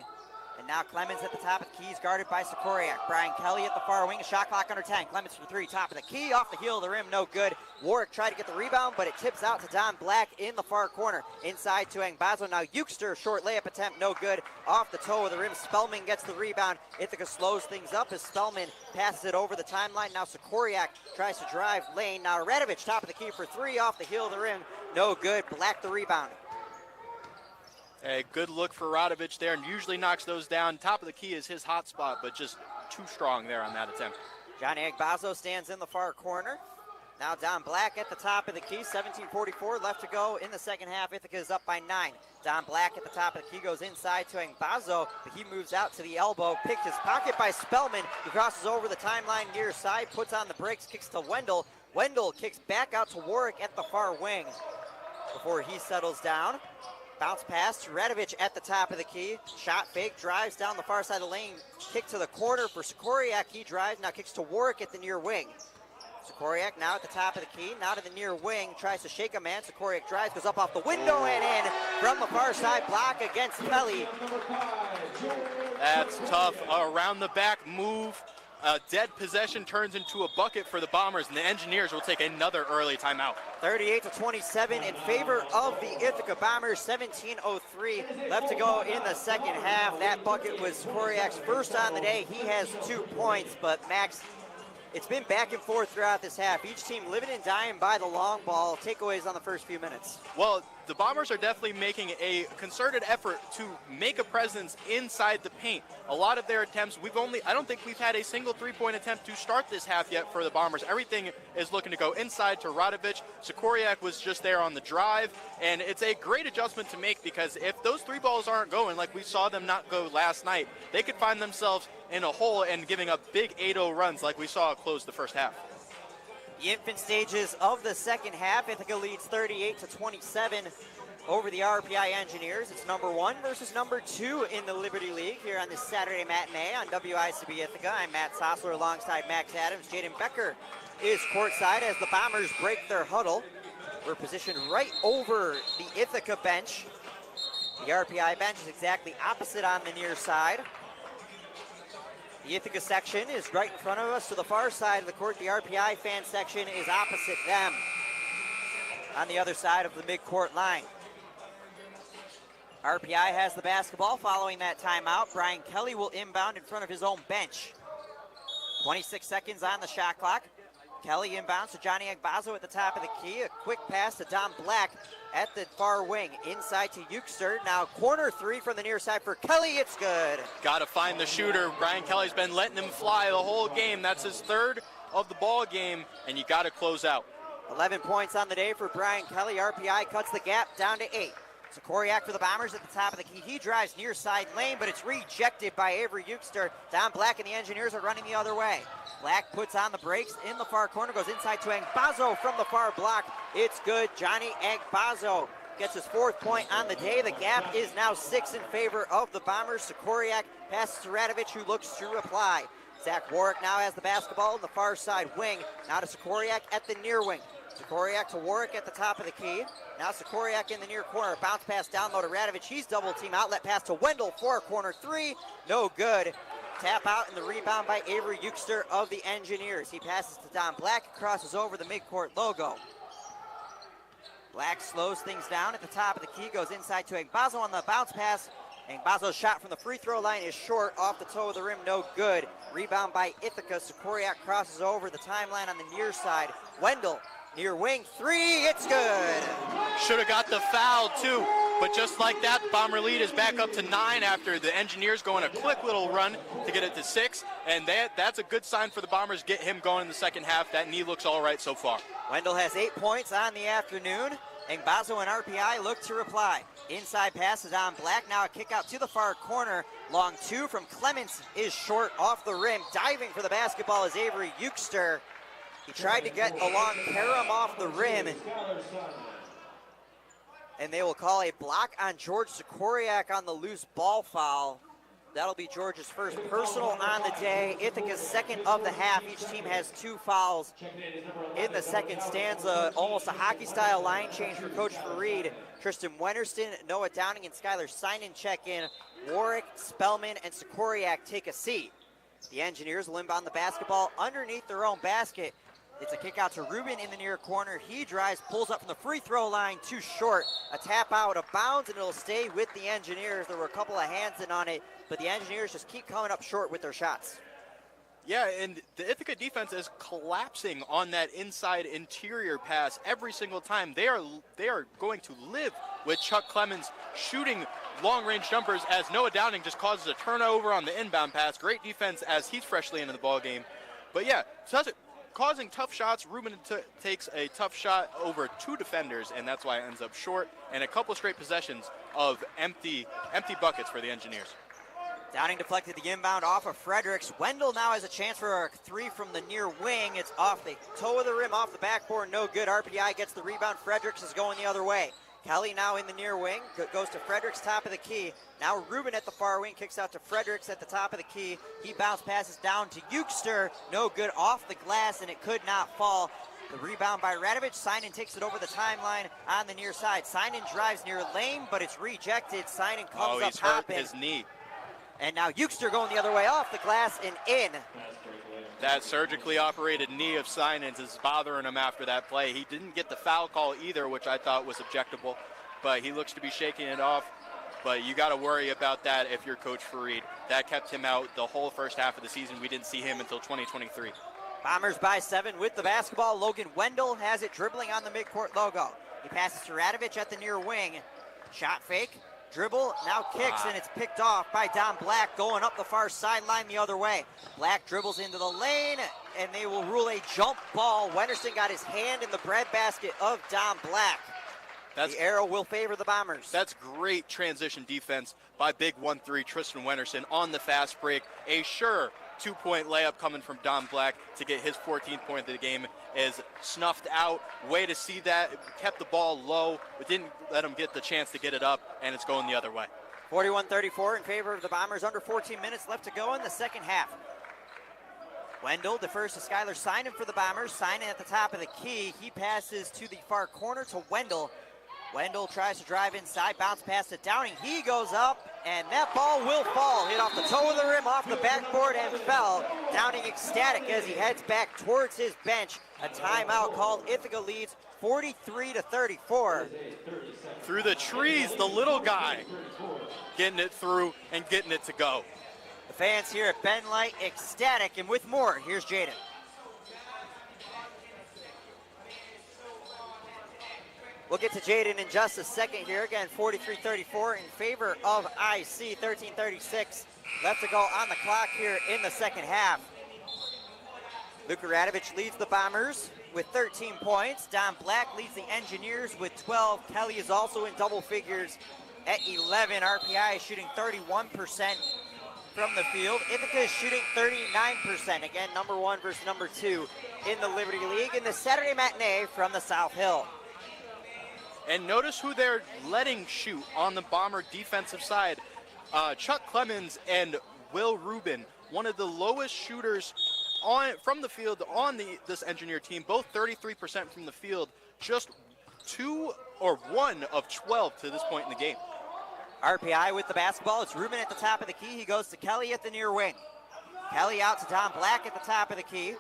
And now Clemens at the top of the key is guarded by Sikoriak. Brian Kelly at the far wing, a shot clock under 10. Clemens for three, top of the key, off the heel of the rim, no good. Warwick tried to get the rebound, but it tips out to Don Black in the far corner. Inside to Ngbazo, now Eugster, short layup attempt, no good. Off the toe of the rim, Spellman gets the rebound. Ithaca slows things up as Spellman passes it over the timeline. Now Sikoriak tries to drive lane. Now Radovic, top of the key for three, off the heel of the rim, no good. Black the rebound. A good look for Radovic there, and usually knocks those down. Top of the key is his hot spot, but just too strong there on that attempt. Johnny Ngbazo stands in the far corner. Now Don Black at the top of the key, 17:44 left to go in the second half. Ithaca is up by 9. Don Black at the top of the key goes inside to Ngbazo, but he moves out to the elbow, picked his pocket by Spellman. He crosses over the timeline near side, puts on the brakes, kicks to Wendell. Wendell kicks back out to Warwick at the far wing before he settles down. Bounce pass to Radovic at the top of the key. Shot fake, drives down the far side of the lane. Kick to the corner for Sikoriak. He drives, now kicks to Warwick at the near wing. Sikoriak now at the top of the key, now to the near wing. Tries to shake a man. Sikoriak drives, goes up off the window and in from the far side block against Kelly. That's tough. Around the back move. Dead possession turns into a bucket for the Bombers, and the Engineers will take another early timeout. 38-27 in favor of the Ithaca Bombers. 17:03 left to go in the second half. That bucket was Sikoriak's first on the day. He has 2 points, but Max, it's been back and forth throughout this half. Each team living and dying by the long ball. Takeaways on the first few minutes. Well, the Bombers are definitely making a concerted effort to make a presence inside the paint. A lot of their attempts, I don't think we've had a single three-point attempt to start this half yet for the Bombers. Everything is looking to go inside to Radovic. Sikoriak was just there on the drive, and it's a great adjustment to make because if those three balls aren't going like we saw them not go last night, they could find themselves in a hole and giving up big 8-0 runs like we saw close the first half. The infant stages of the second half, Ithaca leads 38-27 over the RPI Engineers. It's number 1 versus number 2 in the Liberty League here on this Saturday matinee on WICB Ithaca. I'm Matt Sossler alongside Max Adams. Jaden Becker is courtside as the Bombers break their huddle. We're positioned right over the Ithaca bench. The RPI bench is exactly opposite on the near side. The Ithaca section is right in front of us to the far side of the court. The RPI fan section is opposite them. on the other side of the midcourt line. RPI has the basketball following that timeout. Brian Kelly will inbound in front of his own bench. 26 seconds on the shot clock. Kelly inbounds to Johnny Agbazo at the top of the key. A quick pass to Dom Black at the far wing. Inside to Euchster. Now corner three from the near side for Kelly. It's good. Got to find the shooter. Brian Kelly's been letting him fly the whole game. That's his third of the ball game, and you got to close out. 11 points on the day for Brian Kelly. RPI cuts the gap down to 8. Sikoriak for the Bombers at the top of the key. He drives near side lane, but it's rejected by Avery Euchster. Don Black and the Engineers are running the other way. Black puts on the brakes in the far corner, goes inside to Agbazo from the far block. It's good. Johnny Agbazo gets his 4th point on the day. The gap is now 6 in favor of the Bombers. Sikoriak passes to Radovic, who looks to reply. Zach Warwick now has the basketball in the far side wing. Now to Sikoriak at the near wing. Sikoriak to Warwick at the top of the key. Now Sikoriak in the near corner. Bounce pass down low to Radovic. He's double team. Outlet pass to Wendell for a corner three. No good. Tap out and the rebound by Avery Euchster of the Engineers. He passes to Don Black. Crosses over the midcourt logo. Black slows things down at the top of the key. Goes inside to Agbazo on the bounce pass. Agbazo's shot from the free throw line is short, off the toe of the rim, no good. Rebound by Ithaca. Sikoriak crosses over the timeline on the near side. Wendell, near wing, three, it's good. Should have got the foul too, but just like that, Bomber lead is back up to 9 after the Engineers go on a quick little run to get it to 6, and that's a good sign for the Bombers. Get him going in the second half. That knee looks all right so far. Wendell has 8 points on the afternoon. Agbazo and RPI look to reply. Inside pass is on Black. Now a kick out to the far corner. Long two from Clements is short off the rim. Diving for the basketball is Avery Euchster. He tried to get along Karam off the rim. And they will call a block on George Sikoriak on the loose ball foul. That'll be George's first personal on the day. Ithaca's second of the half. Each team has 2 fouls in the second stanza. Almost a hockey-style line change for Coach Fareed. Tristan Wenderston, Noah Downing, and Skylar Synan check in. Warwick, Spellman, and Sikoriak take a seat. The Engineers will inbound the basketball underneath their own basket. It's a kick out to Rubin in the near corner. He drives, pulls up from the free throw line, too short. A tap out of bounds, and it'll stay with the Engineers. There were a couple of hands in on it, but the Engineers just keep coming up short with their shots. Yeah, and the Ithaca defense is collapsing on that inside interior pass every single time. They are going to live with Chuck Clemens shooting long-range jumpers as Noah Downing just causes a turnover on the inbound pass. Great defense as he's freshly into the ball game. But yeah, causing tough shots. Rubin takes a tough shot over 2 defenders, and that's why it ends up short. And a couple straight possessions of empty buckets for the Engineers. Downing deflected the inbound off of Fredericks. Wendell now has a chance for a 3 from the near wing. It's off the toe of the rim, off the backboard, no good. RPI gets the rebound. Fredericks is going the other way. Kelly now in the near wing, goes to Fredericks, top of the key. Now Rubin at the far wing, kicks out to Fredericks at the top of the key. He bounce passes down to Euchster, no good, off the glass, and it could not fall. The rebound by Radovic. Synan takes it over the timeline on the near side. Synan drives near lane, but it's rejected. Synan comes up hopping. Hurt his knee. And now Euchster going the other way, off the glass and in. That surgically operated knee of Synan's is bothering him after that play. He didn't get the foul call either, which I thought was objectable, but he looks to be shaking it off. But you got to worry about that if you're Coach Fareed. That kept him out the whole first half of the season. We didn't see him until 2023. Bombers by 7 with the basketball. Logan Wendell has it, dribbling on the midcourt logo. He passes to Radovic at the near wing. Shot fake. Dribble, now kicks, and it's picked off by Don Black going up the far sideline the other way. Black dribbles into the lane, and they will rule a jump ball. Wenderston got his hand in the breadbasket of Don Black. The arrow will favor the Bombers. That's great transition defense by big 1-3 Tristan Wenderston on the fast break. A sure 2-point layup coming from Don Black to get his 14th point of the game is snuffed out. Way to see that. It kept the ball low, but didn't let him get the chance to get it up, and it's going the other way. 41-34 in favor of the Bombers. Under 14 minutes left to go in the second half. Wendell defers to Skylar Synan for the Bombers. Synan at the top of the key. He passes to the far corner to Wendell. Wendell tries to drive inside, bounce pass to Downing. He goes up, and that ball will fall. Hit off the toe of the rim, off the backboard, and fell. Downing ecstatic as he heads back towards his bench. A timeout called. Ithaca leads 43-34. Through the trees, the little guy getting it through and getting it to go. The fans here at Ben Light ecstatic, and with more, here's Jaden. We'll get to Jaden in just a second here. Again, 43-34 in favor of IC. 13:36 left to go on the clock here in the second half. Luka Radovich leads the Bombers with 13 points. Don Black leads the Engineers with 12. Kelly is also in double figures at 11. RPI is shooting 31% from the field. Ithaca is shooting 39%. Again, number 1 versus number 2 in the Liberty League in the Saturday matinee from the South Hill. And notice who they're letting shoot on the Bomber defensive side. Chuck Clemens and Will Rubin, one of the lowest shooters from the field on this Engineer team, both 33% from the field, just 1 of 12 to this point in the game. RPI with the basketball. It's Rubin at the top of the key. He goes to Kelly at the near wing. Kelly out to Don Black at the top of the key.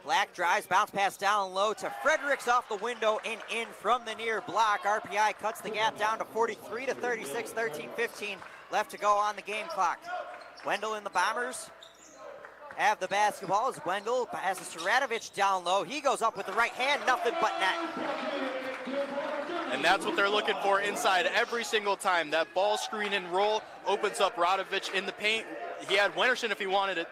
Black drives, bounce pass down low to Fredericks off the window and in from the near block. RPI cuts the gap down to 43-36, 13:15 left to go on the game clock. Wendell and the Bombers have the basketball as Wendell passes to Radovich down low. He goes up with the right hand, nothing but net. And that's what they're looking for inside every single time. That ball screen and roll opens up Radovich in the paint. He had Wennerson if he wanted it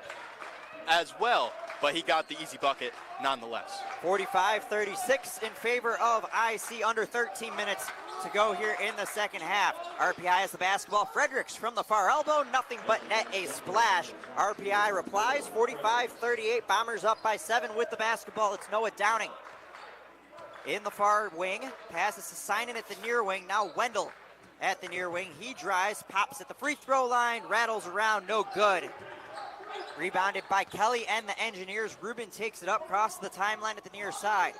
as well, but he got the easy bucket nonetheless. 45-36 in favor of IC, under 13 minutes to go here in the second half. RPI has the basketball. Fredericks from the far elbow, nothing but net, a splash. RPI replies, 45-38, Bombers up by 7 with the basketball. It's Noah Downing in the far wing, passes to Sinan at the near wing. Now Wendell at the near wing. He drives, pops at the free throw line, rattles around, no good. Rebounded by Kelly and the Engineers. Rubin takes it up, crosses the timeline at the near side.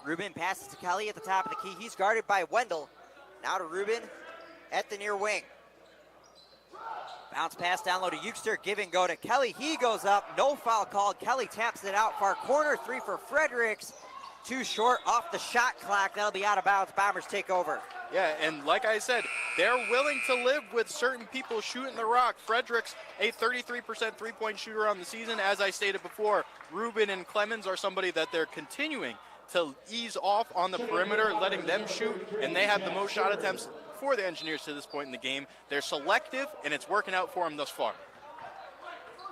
Rubin passes to Kelly at the top of the key. He's guarded by Wendell. Now to Rubin at the near wing. Bounce pass down low to Euchster, give and go to Kelly. He goes up, no foul called. Kelly taps it out far corner, 3 for Fredericks. Too short off the shot clock. That'll be out of bounds. Bombers take over. Yeah, and like I said, they're willing to live with certain people shooting the rock. Fredericks, a 33% three-point shooter on the season. As I stated before, Rubin and Clemens are somebody that they're continuing to ease off on the perimeter, letting them shoot, and they have the most shot attempts for the Engineers to this point in the game. They're selective, and it's working out for them thus far.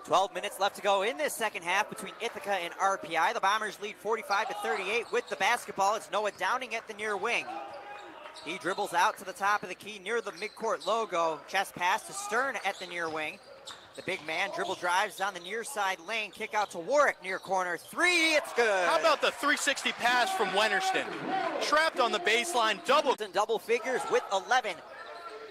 12 minutes left to go in this second half between Ithaca and RPI. The Bombers lead 45-38 with the basketball. It's Noah Downing at the near wing. He dribbles out to the top of the key near the midcourt logo. Chest pass to Stern at the near wing. The big man dribble drives down the near side lane. Kick out to Warwick near corner. 3, it's good. How about the 360 pass from Wennerson? Trapped on the baseline, double figures with 11.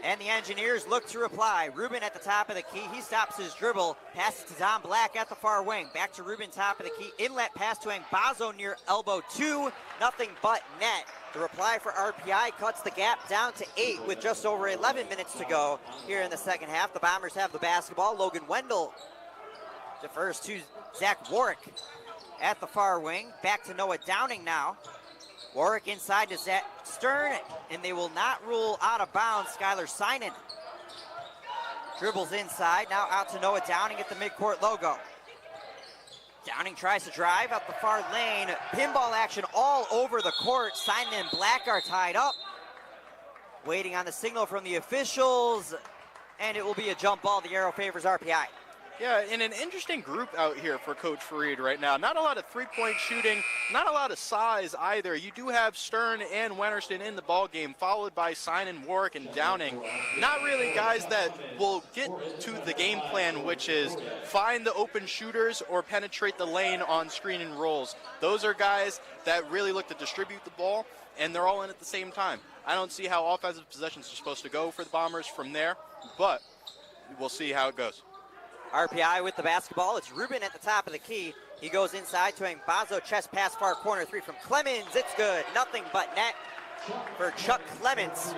And the Engineers look to reply. Rubin at the top of the key. He stops his dribble. Passes to Don Black at the far wing. Back to Rubin, top of the key. Inlet pass to Angbazo near elbow 2. Nothing but net. The reply for RPI cuts the gap down to 8 with just over 11 minutes to go here in the second half. The Bombers have the basketball. Logan Wendell defers to Zach Warwick at the far wing. Back to Noah Downing now. Warwick inside to Zach Stern, and they will not rule out of bounds. Skylar Sinan dribbles inside, now out to Noah Downing at the midcourt logo. Downing tries to drive up the far lane. Pinball action all over the court. Sinan and Black are tied up. Waiting on the signal from the officials, and it will be a jump ball. The arrow favors RPI. Yeah, in an interesting group out here for Coach Fareed right now. Not a lot of three-point shooting, not a lot of size either. You do have Stern and Wennerson in the ball game, followed by Sinan, Warwick, and Downing. Not really guys that will get to the game plan, which is find the open shooters or penetrate the lane on screen and rolls. Those are guys that really look to distribute the ball, and they're all in at the same time. I don't see how offensive possessions are supposed to go for the Bombers from there, but we'll see how it goes. RPI with the basketball. It's Rubin at the top of the key. He goes inside to Angbazo. Chest pass far corner 3 from Clemens. It's good. Nothing but net for Chuck Clemens.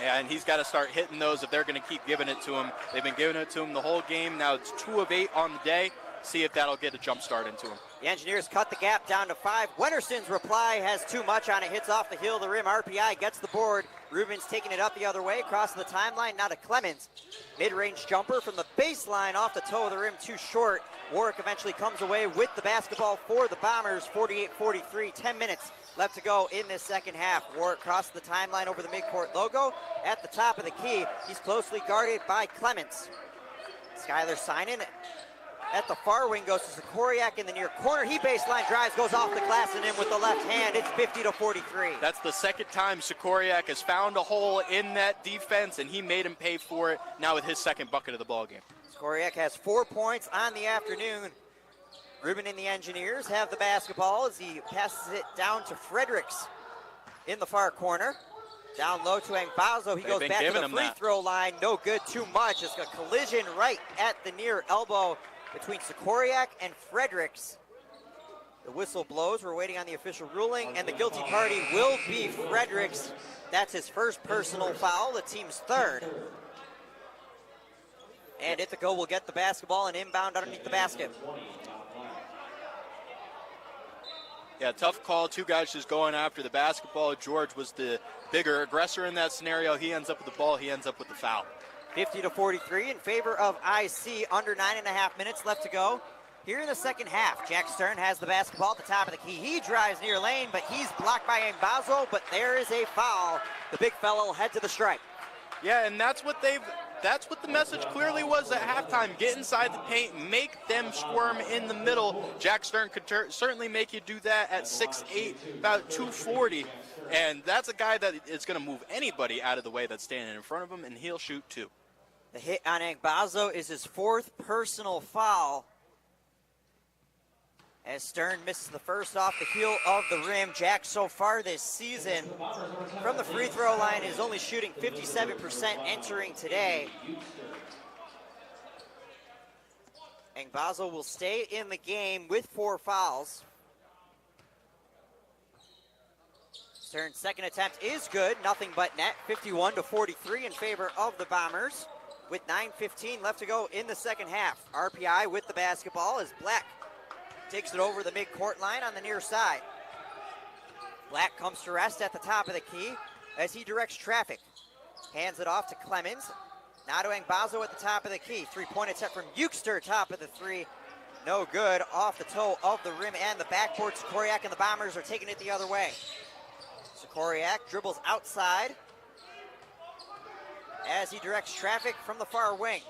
And he's got to start hitting those if they're going to keep giving it to him. They've been giving it to him the whole game. Now it's 2 of 8 on the day. See if that'll get a jump start into him. The Engineers cut the gap down to 5. Wenderson's reply has too much on it. Hits off the heel of the rim. RPI gets the board. Rubin's taking it up the other way, across the timeline. Now to Clemens. Mid-range jumper from the baseline off the toe of the rim, too short. Warwick eventually comes away with the basketball for the Bombers. 48-43, 10 minutes left to go in this second half. Warwick crosses the timeline over the midcourt logo. At the top of the key, he's closely guarded by Clemens. Skylar Synan at the far wing goes to Sikoriak in the near corner. He baseline drives, goes off the glass and in with the left hand. It's 50-43. That's the second time Sikoriak has found a hole in that defense, and he made him pay for it now with his second bucket of the ball game. Sikoriak has 4 points on the afternoon. Rubin and the Engineers have the basketball as he passes it down to Fredericks in the far corner. Down low to Angbazo. He goes back to the free throw line. No good, too much. It's a collision right at the near elbow between Sikoriak and Fredericks. The whistle blows. We're waiting on the official ruling, and the guilty party will be Fredericks. That's his first personal foul, the team's third. And Ithaca will get the basketball and inbound underneath the basket. Yeah, tough call. 2 guys just going after the basketball. George was the bigger aggressor in that scenario. He ends up with the ball. He ends up with the foul. 50-43 in favor of IC. Under 9.5 minutes left to go here in the second half. Jack Stern has the basketball at the top of the key. He drives near lane, but he's blocked by Angbazo, but there is a foul. The big fella will head to the stripe. Yeah, and that's what the message clearly was at halftime. Get inside the paint, make them squirm in the middle. Jack Stern could certainly make you do that at 6'8", about 240. And that's a guy that is going to move anybody out of the way that's standing in front of him, and he'll shoot too. The hit on Angbazo is his 4th personal foul, as Stern misses the first off the heel of the rim. Jack so far this season from the free throw line is only shooting 57% entering today. Angbazo will stay in the game with 4 fouls. Stern's second attempt is good, nothing but net. 51-43 in favor of the Bombers with 9:15 left to go in the second half. RPI with the basketball as Black takes it over the midcourt line on the near side. Black comes to rest at the top of the key as he directs traffic. Hands it off to Clemens. Now to Angbazo at the top of the key. 3-point attempt from Euchster, top of the 3. No good, off the toe of the rim and the backboard. Sikoriak and the Bombers are taking it the other way. Sikoriak dribbles outside as he directs traffic from the far wing.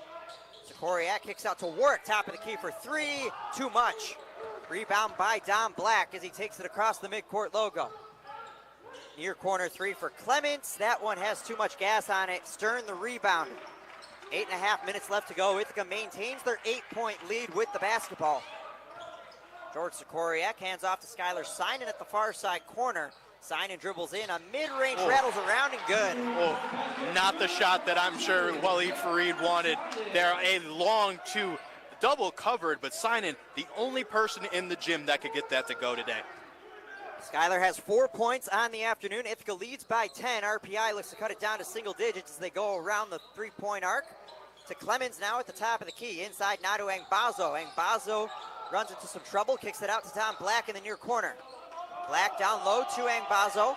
Sikoriak kicks out to Warwick, top of the key for 3. Too much. Rebound by Dom Black as he takes it across the midcourt logo. Near corner 3 for Clements. That one has too much gas on it. Stern the rebound. 8.5 minutes left to go. Ithaca maintains their 8-point lead with the basketball. George Sikoriak hands off to Skylar Synan at the far side corner. Synan dribbles in, a mid-range rattles around and good. Not the shot that I'm sure Waleed Fareed wanted. There a long 2, double covered, but Synan, the only person in the gym that could get that to go today. Skylar has 4 points on the afternoon. Ithaca leads by 10. RPI looks to cut it down to single digits as they go around the 3-point arc. To Clemens now at the top of the key. Inside now to Angbazo. Angbazo runs into some trouble, kicks it out to Tom Black in the near corner. Black down low to Angbazo.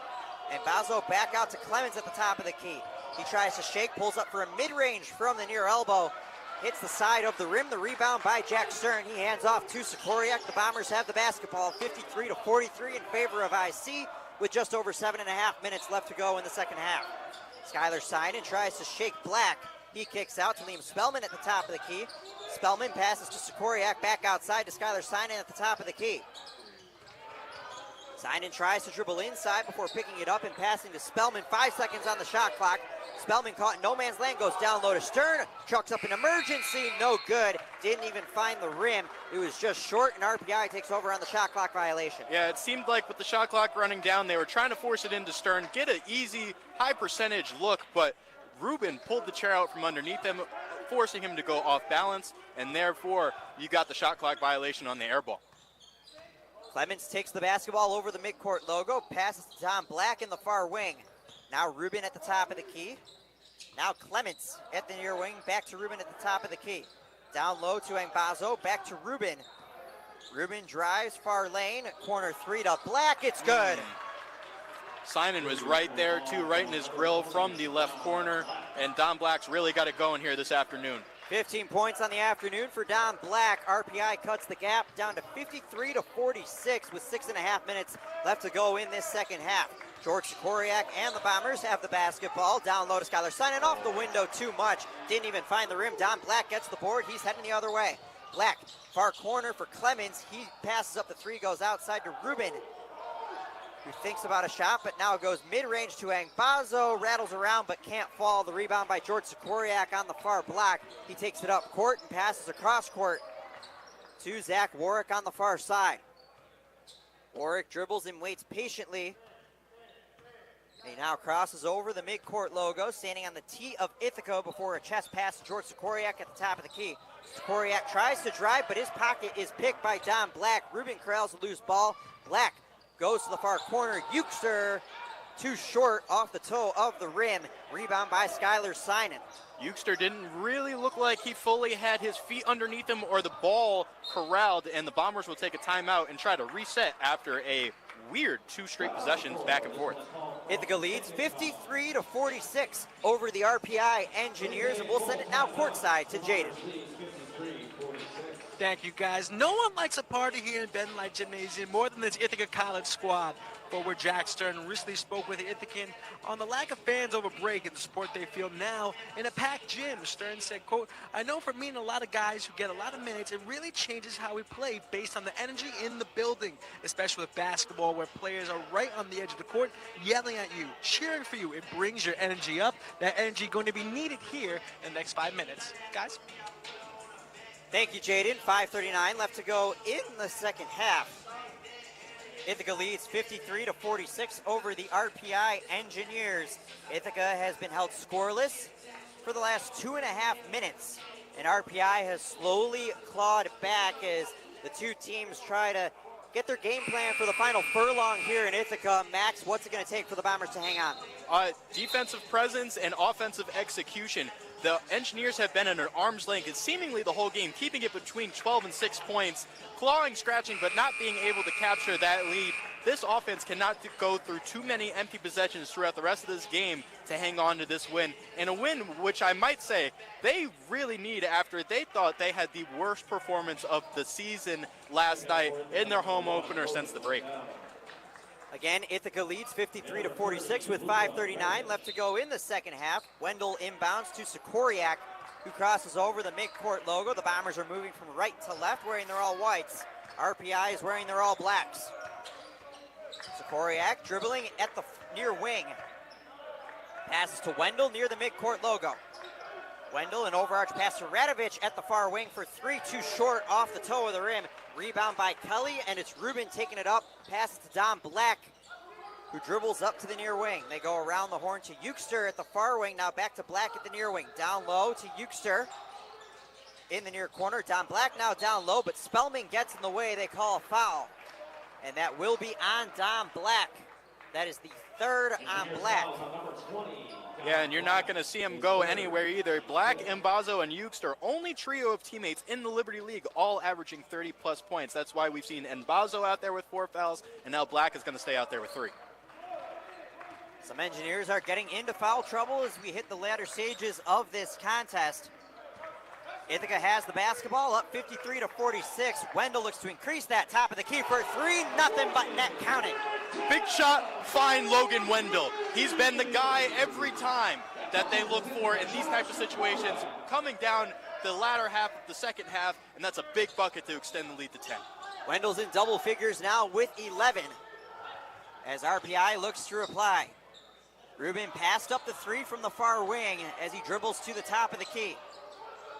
Angbazo back out to Clemens at the top of the key. He tries to shake, pulls up for a mid-range from the near elbow. Hits the side of the rim. The rebound by Jack Stern. He hands off to Sikoriak. The Bombers have the basketball. 53-43 in favor of IC with just over 7.5 minutes left to go in the second half. Skylar Synan tries to shake Black. He kicks out to Liam Spellman at the top of the key. Spellman passes to Sikoriak, back outside to Skylar Synan at the top of the key. Synan tries to dribble inside before picking it up and passing to Spellman. 5 seconds on the shot clock. Spellman caught in no man's land, goes down low to Stern. Chucks up an emergency, no good. Didn't even find the rim. It was just short, and RPI takes over on the shot clock violation. Yeah, it seemed like with the shot clock running down, they were trying to force it into Stern, get an easy, high percentage look, but Rubin pulled the chair out from underneath him, forcing him to go off balance, and therefore you got the shot clock violation on the air ball. Clemens takes the basketball over the midcourt logo, passes to Tom Black in the far wing. Now Rubin at the top of the key. Clements at the near wing, back to Rubin at the top of the key. Down low to Angbazo, back to Rubin. Rubin drives far lane, corner 3 to Black, it's good. Simon was right there too, right in his grill from the left corner, and Don Black's really got it going here this afternoon. 15 points on the afternoon for Don Black. RPI cuts the gap down to 53 to 46 with 6.5 minutes left to go in this second half. George Sikoriak and the Bombers have the basketball. Down low to Skylar Simon, off the window too much. Didn't even find the rim. Don Black gets the board. He's heading the other way. Black, far corner for Clemens. He passes up the 3, goes outside to Rubin, who thinks about a shot, but now goes mid-range to Angbazo, rattles around but can't fall. The rebound by George Sikoriak on the far block. He takes it up court and passes across court to Zach Warwick on the far side. Warwick dribbles and waits patiently. He now crosses over the midcourt logo, standing on the tee of Ithaca before a chest pass to George Sikoriak at the top of the key. Sikoriak tries to drive, but his pocket is picked by Don Black. Rubin corrals a loose ball. Black goes to the far corner. Euchster too short off the toe of the rim. Rebound by Skylar Simon. Euchster didn't really look like he fully had his feet underneath him or the ball corralled, and the Bombers will take a timeout and try to reset after a weird 2 straight possessions back and forth. Ithaca leads 53 to 46 over the RPI Engineers, and we'll send it now courtside to Jaden. Thank you, guys. No one likes a party here in Ben Light Gymnasium more than this Ithaca College squad. Forward Jack Stern recently spoke with Ithacan on the lack of fans over break and the support they feel now in a packed gym. Stern said, quote, "I know from meeting a lot of guys who get a lot of minutes, it really changes how we play based on the energy in the building, especially with basketball where players are right on the edge of the court yelling at you, cheering for you. It brings your energy up. That energy going to be needed here in the next 5 minutes." Guys? Thank you, Jaden. 5:39 left to go in the second half. Ithaca leads 53 to 46 over the RPI Engineers. Ithaca has been held scoreless for the last 2.5 minutes, and RPI has slowly clawed back as the two teams try to get their game plan for the final furlong here in Ithaca. Max, what's it going to take for the Bombers to hang on? Defensive presence and offensive execution. The Engineers have been at an arm's length seemingly the whole game, keeping it between 12 and 6 points, clawing, scratching, but not being able to capture that lead. This offense cannot go through too many empty possessions throughout the rest of this game to hang on to this win. And a win which I might say they really need after they thought they had the worst performance of the season last night in their home opener since the break. Again, Ithaca leads 53 to 46 with 5:39 left to go in the second half. Wendell inbounds to Sikoriak, who crosses over the midcourt logo. The Bombers are moving from right to left, wearing their all whites. RPI is wearing their all blacks. Sikoriak dribbling at the near wing. Passes to Wendell near the midcourt logo. Wendell, an overarch pass to Radovich at the far wing for 3, too short off the toe of the rim. Rebound by Kelly, and it's Rubin taking it up. Passes to Don Black, who dribbles up to the near wing. They go around the horn to Euchster at the far wing. Now back to Black at the near wing. Down low to Euchster in the near corner. Don Black now down low, but Spellman gets in the way. They call a foul, and that will be on Don Black. That is the third on Black. Yeah, and you're not going to see him go anywhere either. Black, Mbazo, and Euchster, only trio of teammates in the Liberty League, all averaging 30-plus points. That's why we've seen Mbazo out there with 4 fouls, and now Black is going to stay out there with 3. Some Engineers are getting into foul trouble as we hit the latter stages of this contest. Ithaca has the basketball up 53 to 46. Wendell looks to increase that top of the key for 3, nothing but net counting. Big shot, fine Logan Wendell. He's been the guy every time that they look for in these types of situations, coming down the latter half of the second half, and that's a big bucket to extend the lead to 10. Wendell's in double figures now with 11 as RPI looks to reply. Rubin passed up the 3 from the far wing as he dribbles to the top of the key.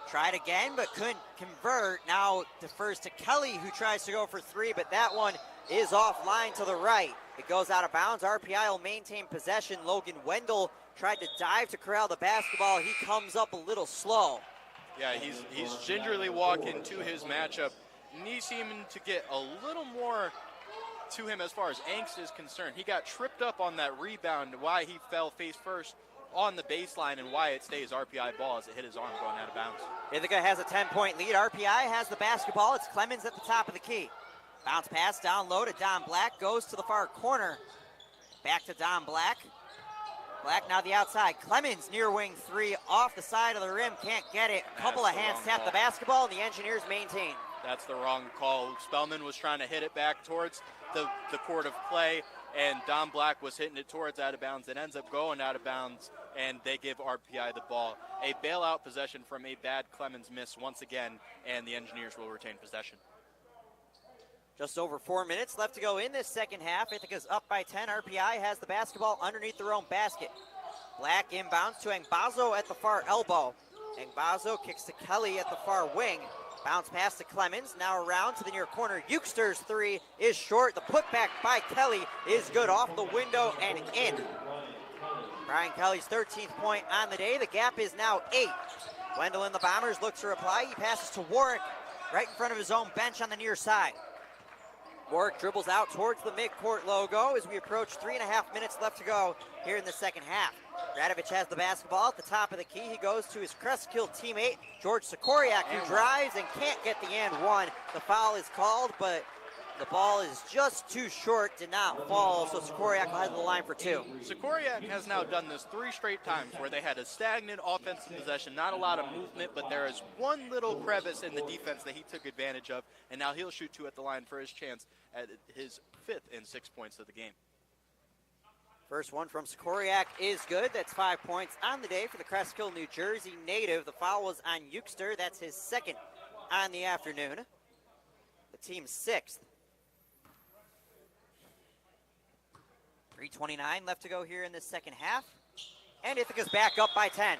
Tried again, but couldn't convert. Now defers to Kelly, who tries to go for 3, but that one is offline to the right. It goes out of bounds. RPI will maintain possession. Logan Wendell tried to dive to corral the basketball. He comes up a little slow. Yeah, he's gingerly walking to his matchup. Needs him to get a little more to him as far as angst is concerned. He got tripped up on that rebound, why he fell face first on the baseline, and Wyatt stays RPI ball as it hit his arm going out of bounds. Ithaca has a 10-point lead. RPI has the basketball. It's Clemens at the top of the key. Bounce pass down low to Don Black. Goes to the far corner. Back to Don Black. Black now the outside. Clemens near wing three off the side of the rim. Can't get it. A couple of hands tap the basketball, and the Engineers maintain. That's the wrong call. Spellman was trying to hit it back towards the court of play, and Don Black was hitting it towards out of bounds. It ends up going out of bounds, and they give RPI the ball. A bailout possession from a bad Clemens miss once again, and the Engineers will retain possession. Just over 4 minutes left to go in this second half. Ithaca's up by 10. RPI has the basketball underneath their own basket. Black inbounds to Engbazo at the far elbow. Engbazo kicks to Kelly at the far wing. Bounce pass to Clemens, now around to the near corner. Euchster's three is short. The putback by Kelly is good off the window and in. Brian Kelly's 13th point on the day. The gap is now 8. Wendell and the Bombers look to reply. He passes to Warwick right in front of his own bench on the near side. Warwick dribbles out towards the midcourt logo as we approach 3.5 minutes left to go here in the second half. Radovic has the basketball at the top of the key. He goes to his Crestkill teammate, George Sikoriak, who drives and can't get the and one. The foul is called, but the ball is just too short, did not fall, so Sikoriak will head to the line for two. Sikoriak has now done this 3 straight times where they had a stagnant offensive possession, not a lot of movement, but there is one little crevice in the defense that he took advantage of, and now he'll shoot 2 at the line for his chance at his 5th and 6 points of the game. First one from Sikoriak is good. That's 5 points on the day for the Crestkill, New Jersey native. The foul was on Euchster. That's his 2nd on the afternoon. The team's 6th. 3:29 left to go here in this second half. And Ithaca's back up by 10.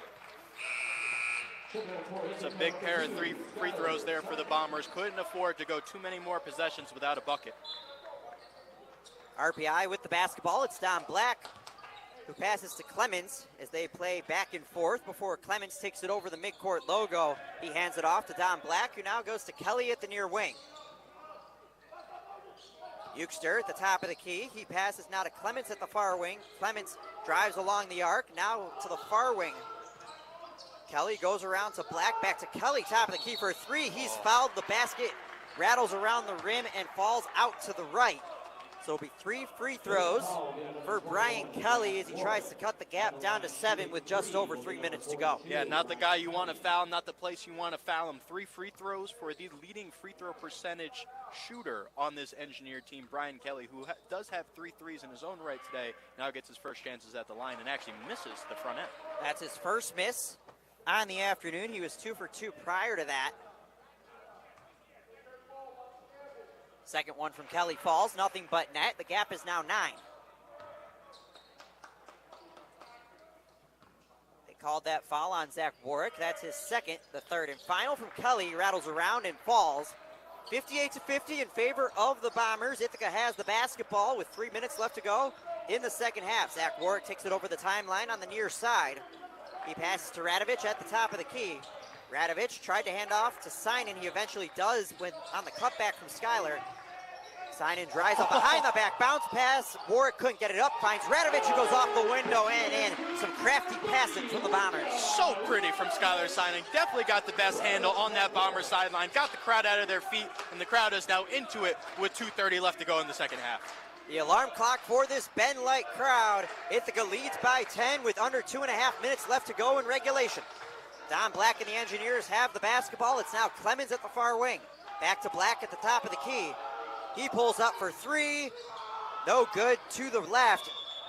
It's a big pair of free throws there for the Bombers. Couldn't afford to go too many more possessions without a bucket. RPI with the basketball. It's Don Black who passes to Clemens as they play back and forth before Clemens takes it over the midcourt logo. He hands it off to Don Black, who now goes to Kelly at the near wing. Euchster at the top of the key. He passes now to Clemens at the far wing. Clemens drives along the arc, now to the far wing. Kelly goes around to Black, back to Kelly, top of the key for a 3. He's fouled. The basket rattles around the rim and falls out to the right. So it'll be 3 free throws for Brian Kelly as he tries to cut the gap down to 7 with just over 3 minutes to go. Yeah, not the guy you want to foul, not the place you want to foul him. 3 free throws for the leading free throw percentage shooter on this Engineer team, Brian Kelly, who does have 3 threes in his own right today. Now gets his first chances at the line and actually misses the front end. That's his first miss on the afternoon. He was 2 for 2 prior to that. Second one from Kelly falls, nothing but net. The gap is now 9. They called that foul on Zach Warwick. That's his 2nd, the 3rd and final from Kelly. Rattles around and falls. 58-50 in favor of the Bombers. Ithaca has the basketball with 3 minutes left to go in the second half. Zach Warwick takes it over the timeline on the near side. He passes to Radovic at the top of the key. Radovic tried to hand off to Synan. He eventually does when on the cutback from Schuyler. Synan drives up behind the back, bounce pass. Warwick couldn't get it up, finds Radovic, who goes off the window and in. Some crafty passing from the Bombers. So pretty from Schuyler Synan. Definitely got the best handle on that Bomber sideline. Got the crowd out of their feet, and the crowd is now into it with 2:30 left to go in the second half. The alarm clock for this Ben Light crowd. Ithaca leads by 10 with under 2.5 minutes left to go in regulation. Don Black and the Engineers have the basketball. It's now Clemens at the far wing. Back to Black at the top of the key. He pulls up for 3. No good to the left.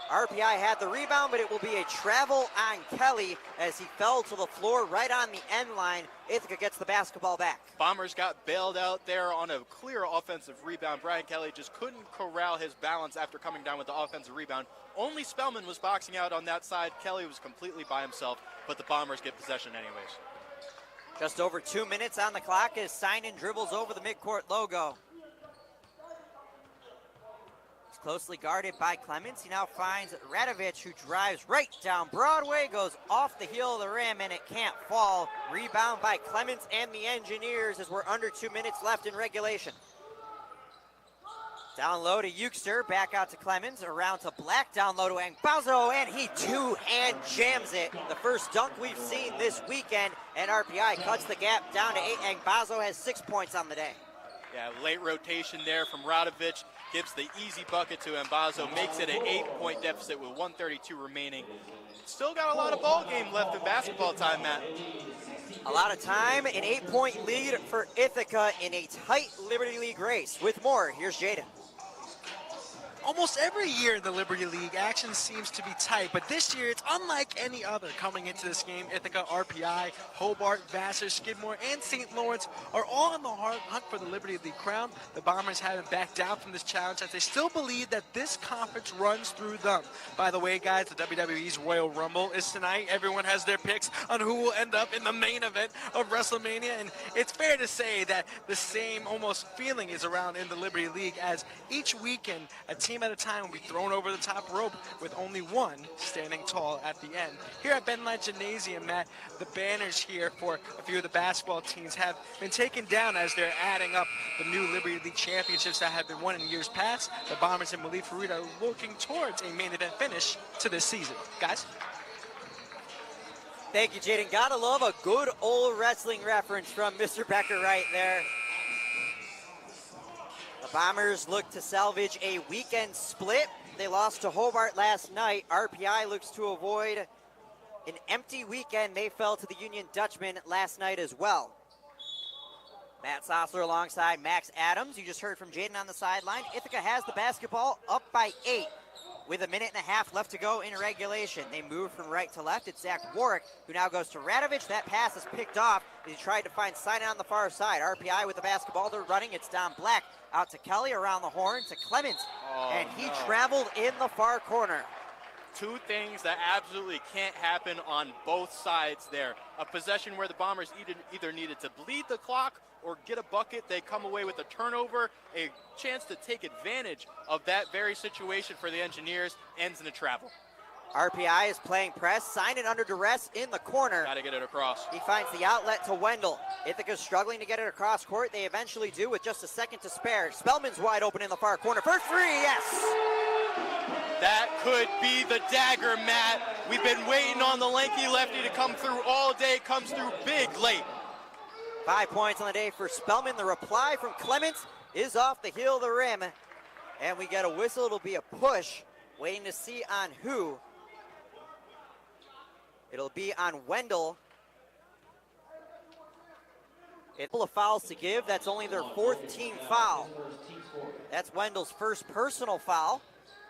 RPI had the rebound, but it will be a travel on Kelly as he fell to the floor right on the end line. Ithaca gets the basketball back. Bombers got bailed out there on a clear offensive rebound. Brian Kelly just couldn't corral his balance after coming down with the offensive rebound. Only Spellman was boxing out on that side. Kelly was completely by himself, but the Bombers get possession anyways. Just over 2 minutes on the clock as Synan dribbles over the midcourt logo. Closely guarded by Clemens. He now finds Radovic, who drives right down Broadway, goes off the heel of the rim, and it can't fall. Rebound by Clemens and the Engineers as we're under 2 minutes left in regulation. Down low to Euchster, back out to Clemens, around to Black, down low to Angbazo, and he two-hand jams it. The first dunk we've seen this weekend, and RPI cuts the gap down to 8. Angbazo has 6 points on the day. Yeah, late rotation there from Radovic, gives the easy bucket to Angbazo, makes it an 8-point deficit with 1:32 remaining. Still got a lot of ball game left in basketball time, Matt. A lot of time, an 8-point lead for Ithaca in a tight Liberty League race. With more, here's Jaden. Almost every year in the Liberty League, action seems to be tight, but this year it's unlike any other. Coming into this game, Ithaca, RPI, Hobart, Vassar, Skidmore, and St. Lawrence are all on the hunt for the Liberty League crown. The Bombers haven't backed down from this challenge as they still believe that this conference runs through them. By the way, guys, the WWE's Royal Rumble is tonight. Everyone has their picks on who will end up in the main event of WrestleMania, and it's fair to say that the same almost feeling is around in the Liberty League as each weekend a team at a time will be thrown over the top rope with only one standing tall at the end. Here at Ben Light Gymnasium, Matt, the banners here for a few of the basketball teams have been taken down as they're adding up the new Liberty League championships that have been won in years past. The Bombers and Malik Farid are looking towards a main event finish to this season. Guys? Thank you, Jaden. Gotta love a good old wrestling reference from Mr. Becker right there. The Bombers look to salvage a weekend split. They lost to Hobart last night. RPI looks to avoid an empty weekend. They fell to the Union Dutchman last night as well. Matt Sossler alongside Max Adams. You just heard from Jaden on the sideline. Ithaca has the basketball up by 8 with a minute and a half left to go in regulation. They move from right to left. It's Zach Warwick who now goes to Radovic. That pass is picked off. He tried to find Sinan on the far side. RPI with the basketball. They're running. It's Don Black out to Kelly, around the horn to Clemens. And he traveled in the far corner. Two things that absolutely can't happen on both sides there. A possession where the Bombers either needed to bleed the clock or get a bucket. They come away with a turnover, a chance to take advantage of that very situation for the Engineers, ends in a travel. RPI is playing press, Sinan under duress in the corner. Got to get it across. He finds the outlet to Wendell. Ithaca's struggling to get it across court. They eventually do with just a second to spare. Spellman's wide open in the far corner for three, yes! That could be the dagger, Matt. We've been waiting on the lanky lefty to come through all day. Comes through big late. 5 points on the day for Spellman. The reply from Clements is off the heel of the rim. And we get a whistle. It'll be a push. Waiting to see on who. It'll be on Wendell. A couple of fouls to give. That's only their 4th team foul. That's Wendell's first personal foul.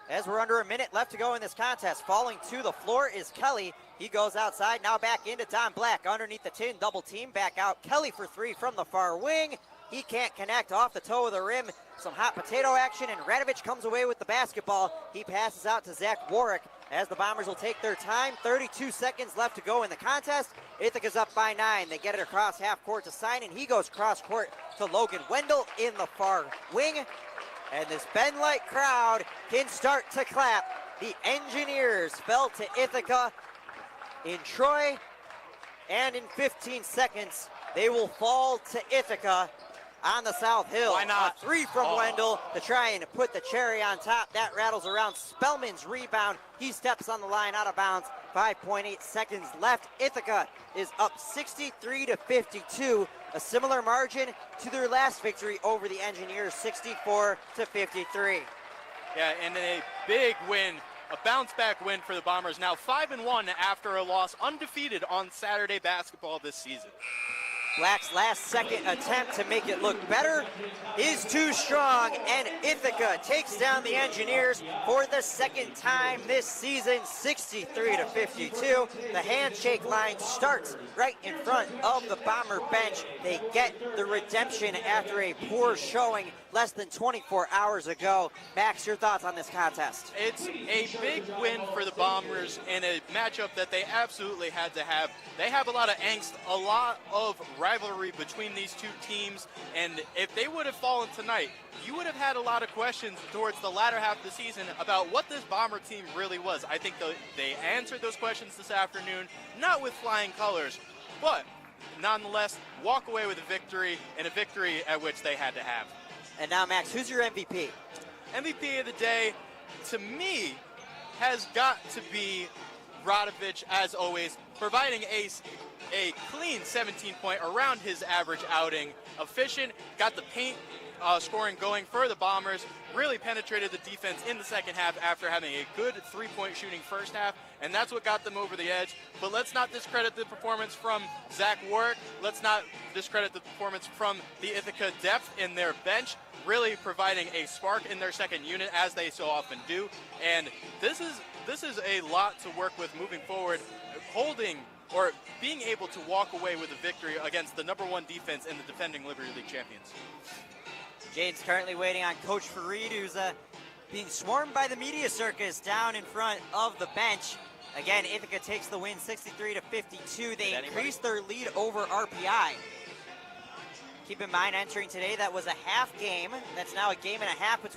As we're under a minute left to go in this contest, falling to the floor is Kelly. He goes outside, now back into Don Black. Underneath the tin, double team, back out. Kelly for three from the far wing. He can't connect, off the toe of the rim. Some hot potato action, and Radovic comes away with the basketball. He passes out to Zach Warwick as the Bombers will take their time. 32 seconds left to go in the contest. Ithaca's up by 9. They get it across half court to Sinan. He goes cross court to Logan Wendell in the far wing. And this Ben Light crowd can start to clap. The Engineers fell to Ithaca in Troy, and in 15 seconds, they will fall to Ithaca on the South Hill. Why not? A three from Wendell to try and put the cherry on top. That rattles around. Spellman's rebound. He steps on the line out of bounds. 5.8 seconds left. Ithaca is up 63-52. A similar margin to their last victory over the Engineers, 64-53. Yeah, and a big win, a bounce-back win for the Bombers. Now 5-1 after a loss, undefeated on Saturday basketball this season. Black's last-second attempt to make it look better is too strong, and Ithaca takes down the Engineers for the second time this season, 63-52. The handshake line starts right in front of the Bomber bench. They get the redemption after a poor showing less than 24 hours ago. Max, your thoughts on this contest? It's a big win for the Bombers in a matchup that they absolutely had to have. They have a lot of angst, a lot of rivalry between these two teams, and if they would have fallen tonight, you would have had a lot of questions towards the latter half of the season about what this Bomber team really was. I think they answered those questions this afternoon, not with flying colors, but nonetheless walk away with a victory, and a victory at which they had to have. And now, Max, who's your MVP? MVP of the day, to me, has got to be Radovic, as always, providing a clean 17-point around his average outing. Efficient, got the paint scoring going for the Bombers, really penetrated the defense in the second half after having a good three-point shooting first half, and that's what got them over the edge. But let's not discredit the performance from Zach Warwick. Let's not discredit the performance from the Ithaca depth in their bench, really providing a spark in their second unit, as they so often do. And this is a lot to work with moving forward, holding or being able to walk away with a victory against the #1 defense and the defending Liberty League champions. Jaden's currently waiting on Coach Fareed, who's being swarmed by the media circus down in front of the bench. Again, Ithaca takes the win 63-52. They increased their lead over RPI. Keep in mind, entering today, that was a half game. That's now a game and a half between